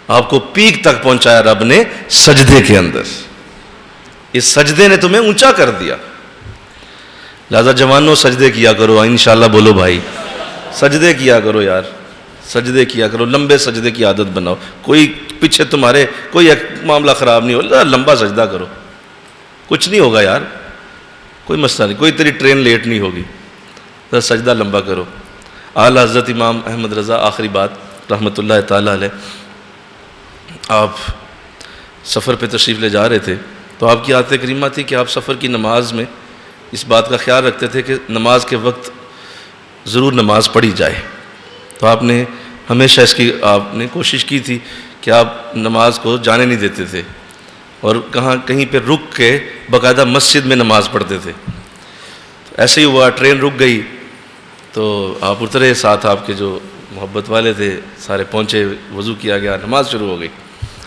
آپ کو پیک تک پہنچایا رب نے سجدے کے اندر. اس سجدے نے تمہیں اونچا کر دیا. لہذا جوانوں سجدے کیا کرو, انشاءاللہ بولو بھائی, سجدے کیا کرو یار, سجدے کیا کرو, لمبے سجدے کی عادت بناؤ. کوئی پیچھے تمہارے کوئی معاملہ خراب نہیں ہو, لمبا سجدہ کرو, کچھ نہیں ہوگا یار, کوئی مسئلہ نہیں, کوئی تیری ٹرین لیٹ نہیں ہوگی, سجدہ لمبا کرو. اعلیٰ حضرت امام احمد رضا, آخری بات رحمۃ اللہ تعالیٰ علیہ, آپ سفر پہ تشریف لے جا رہے تھے, تو آپ کی عادت کریمہ تھی کہ آپ سفر کی نماز میں اس بات کا خیال رکھتے تھے کہ نماز کے وقت ضرور نماز پڑھی جائے. تو آپ نے ہمیشہ اس کی آپ نے کوشش کی تھی کہ آپ نماز کو جانے نہیں دیتے تھے, اور کہیں پہ رک کے باقاعدہ مسجد میں نماز پڑھتے تھے. ایسے ہی ہوا, ٹرین رک گئی تو آپ اترے, ساتھ آپ کے جو محبت والے تھے سارے پہنچے, وضو کیا گیا, نماز شروع ہو گئی.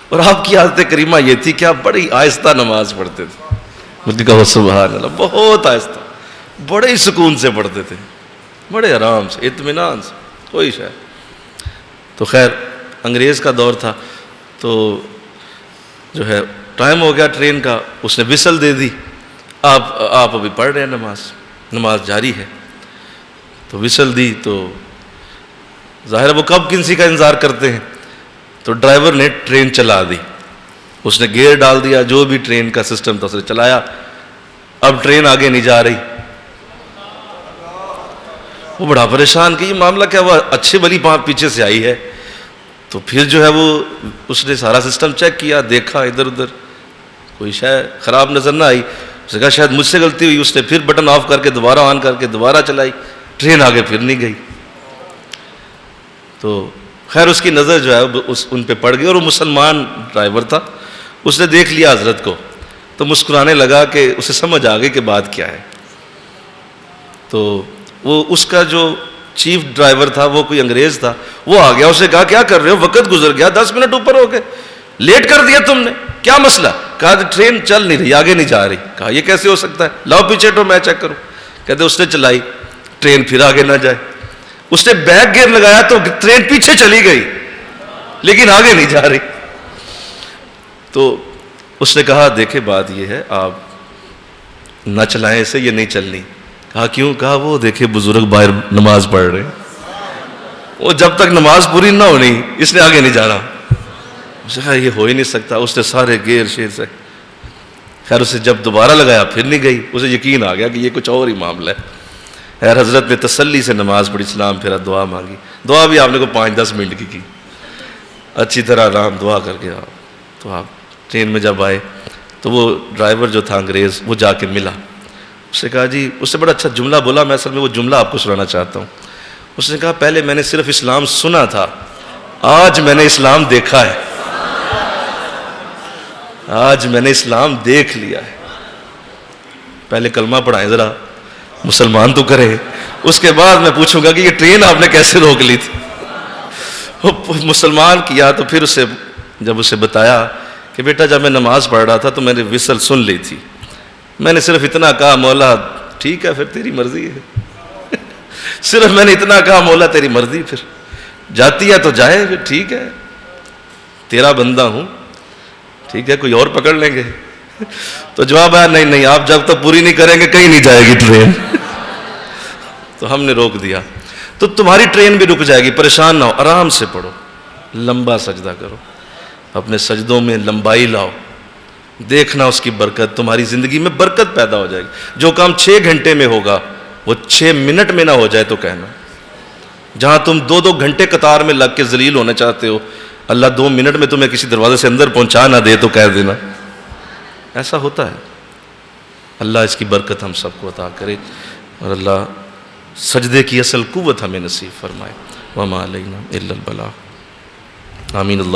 اور آپ کی عادت کریمہ یہ تھی کہ آپ بڑی آہستہ نماز پڑھتے تھے. مجھے کہا سبحان اللہ, بہت آہستہ, بڑے سکون سے پڑھتے تھے, بڑے آرام سے, اطمینان سے, کوئی شاید. تو خیر انگریز کا دور تھا, تو جو ہے ٹائم ہو گیا ٹرین کا, اس نے وسل دے دی. آپ ابھی پڑھ رہے ہیں, نماز جاری ہے. تو وسل دی تو ظاہر ہے وہ کب کسی کا انتظار کرتے ہیں, تو ڈرائیور نے ٹرین چلا دی, اس نے گیئر ڈال دیا, جو بھی ٹرین کا سسٹم تھا اس نے چلایا. اب ٹرین آگے نہیں جا رہی. وہ بڑا پریشان کہ یہ معاملہ کیا ہوا, اچھے بلی پیچھے سے آئی ہے. تو پھر جو ہے وہ اس نے سارا سسٹم چیک کیا, دیکھا ادھر ادھر, کوئی شاید خراب نظر نہ آئی. اس نے کہا شاید مجھ سے غلطی ہوئی. اس نے پھر بٹن آف کر کے دوبارہ آن کر کے دوبارہ چلائی, ٹرین آگے پھر نہیں گئی. تو خیر اس کی نظر جو ہے ان پہ پڑ گئی, اور وہ مسلمان ڈرائیور تھا, اس نے دیکھ لیا حضرت کو, تو مسکرانے لگا کہ اسے سمجھ آ گئی کہ بات کیا ہے. تو وہ اس کا جو چیف ڈرائیور تھا وہ کوئی انگریز تھا, وہ آ گیا, اسے کہا کیا کر رہے ہو, وقت گزر گیا, 10 منٹ اوپر ہو گئے, لیٹ کر دیا تم نے, کیا مسئلہ؟ کہا ٹرین چل نہیں رہی, آگے نہیں جا رہی. کہا یہ کیسے ہو سکتا ہے, لاؤ پیچھے ہٹو میں چیک کروں. کہتے اس نے چلائی, ٹرین پھر آگے نہ جائے. اس نے بیک گیئر لگایا تو ٹرین پیچھے چلی گئی, لیکن آگے نہیں جا رہی. تو اس نے کہا دیکھیں بات یہ ہے, آپ نہ چلائیں اسے, یہ نہیں چلنی. کہا کیوں؟ کہا وہ دیکھیں بزرگ باہر نماز پڑھ رہے ہیں, وہ جب تک نماز پوری نہ ہونی اس نے آگے نہیں جانا. اس نے کہا یہ ہو ہی نہیں سکتا. اس نے سارے گیئر شیر سے, خیر اسے جب دوبارہ لگایا پھر نہیں گئی. اسے یقین آ گیا کہ یہ کچھ اور ہی معاملہ ہے. خیر حضرت نے تسلی سے نماز پڑھی, سلام پھرا, دعا مانگی. دعا بھی آپ نے کو 5-10 منٹ کی اچھی طرح آرام دعا کر کے. تو آپ ٹرین میں جب آئے تو وہ ڈرائیور جو تھا انگریز, وہ جا کے ملا. اس نے کہا جی, اس سے بڑا اچھا جملہ بولا, میں اصل میں وہ جملہ آپ کو سنانا چاہتا ہوں. اس نے کہا پہلے میں نے صرف اسلام سنا تھا, آج میں نے اسلام دیکھا ہے, آج میں نے اسلام دیکھ لیا ہے. پہلے کلمہ پڑھائیں ذرا, مسلمان تو کریں, اس کے بعد میں پوچھوں گا کہ یہ ٹرین آپ نے کیسے روک لی تھی. وہ مسلمان کیا تو پھر جب اسے بتایا کہ بیٹا جب میں نماز پڑھ رہا تھا تو میں نے وصل سن لی تھی، میں نے صرف اتنا کہا مولا ٹھیک ہے پھر تیری مرضی ہے صرف میں نے اتنا کہا مولا تیری مرضی، پھر جاتی ہے تو جائے، پھر ٹھیک ہے تیرا بندہ ہوں، ٹھیک ہے کوئی اور پکڑ لیں گے۔ تو جواب آیا نہیں آپ جب تک پوری نہیں کریں گے کہیں نہیں جائے گی ٹرین تو ہم نے روک دیا۔ تو تمہاری ٹرین بھی رک جائے گی، پریشان نہ ہو، آرام سے پڑھو، لمبا سجدہ کرو، اپنے سجدوں میں لمبائی لاؤ، دیکھنا اس کی برکت، تمہاری زندگی میں برکت پیدا ہو جائے گی۔ جو کام 6 گھنٹے میں ہوگا وہ 6 منٹ میں نہ ہو جائے تو کہنا، جہاں تم 2 گھنٹے قطار میں لگ کے ذلیل ہونا چاہتے ہو، اللہ 2 منٹ میں تمہیں کسی دروازے سے اندر پہنچا نہ دے تو کہہ دینا۔ ایسا ہوتا ہے۔ اللہ اس کی برکت ہم سب کو عطا کرے، اور اللہ سجدے کی اصل قوت ہمیں نصیب فرمائے۔ وما علینا الا البلاغ۔ آمین۔ اللہ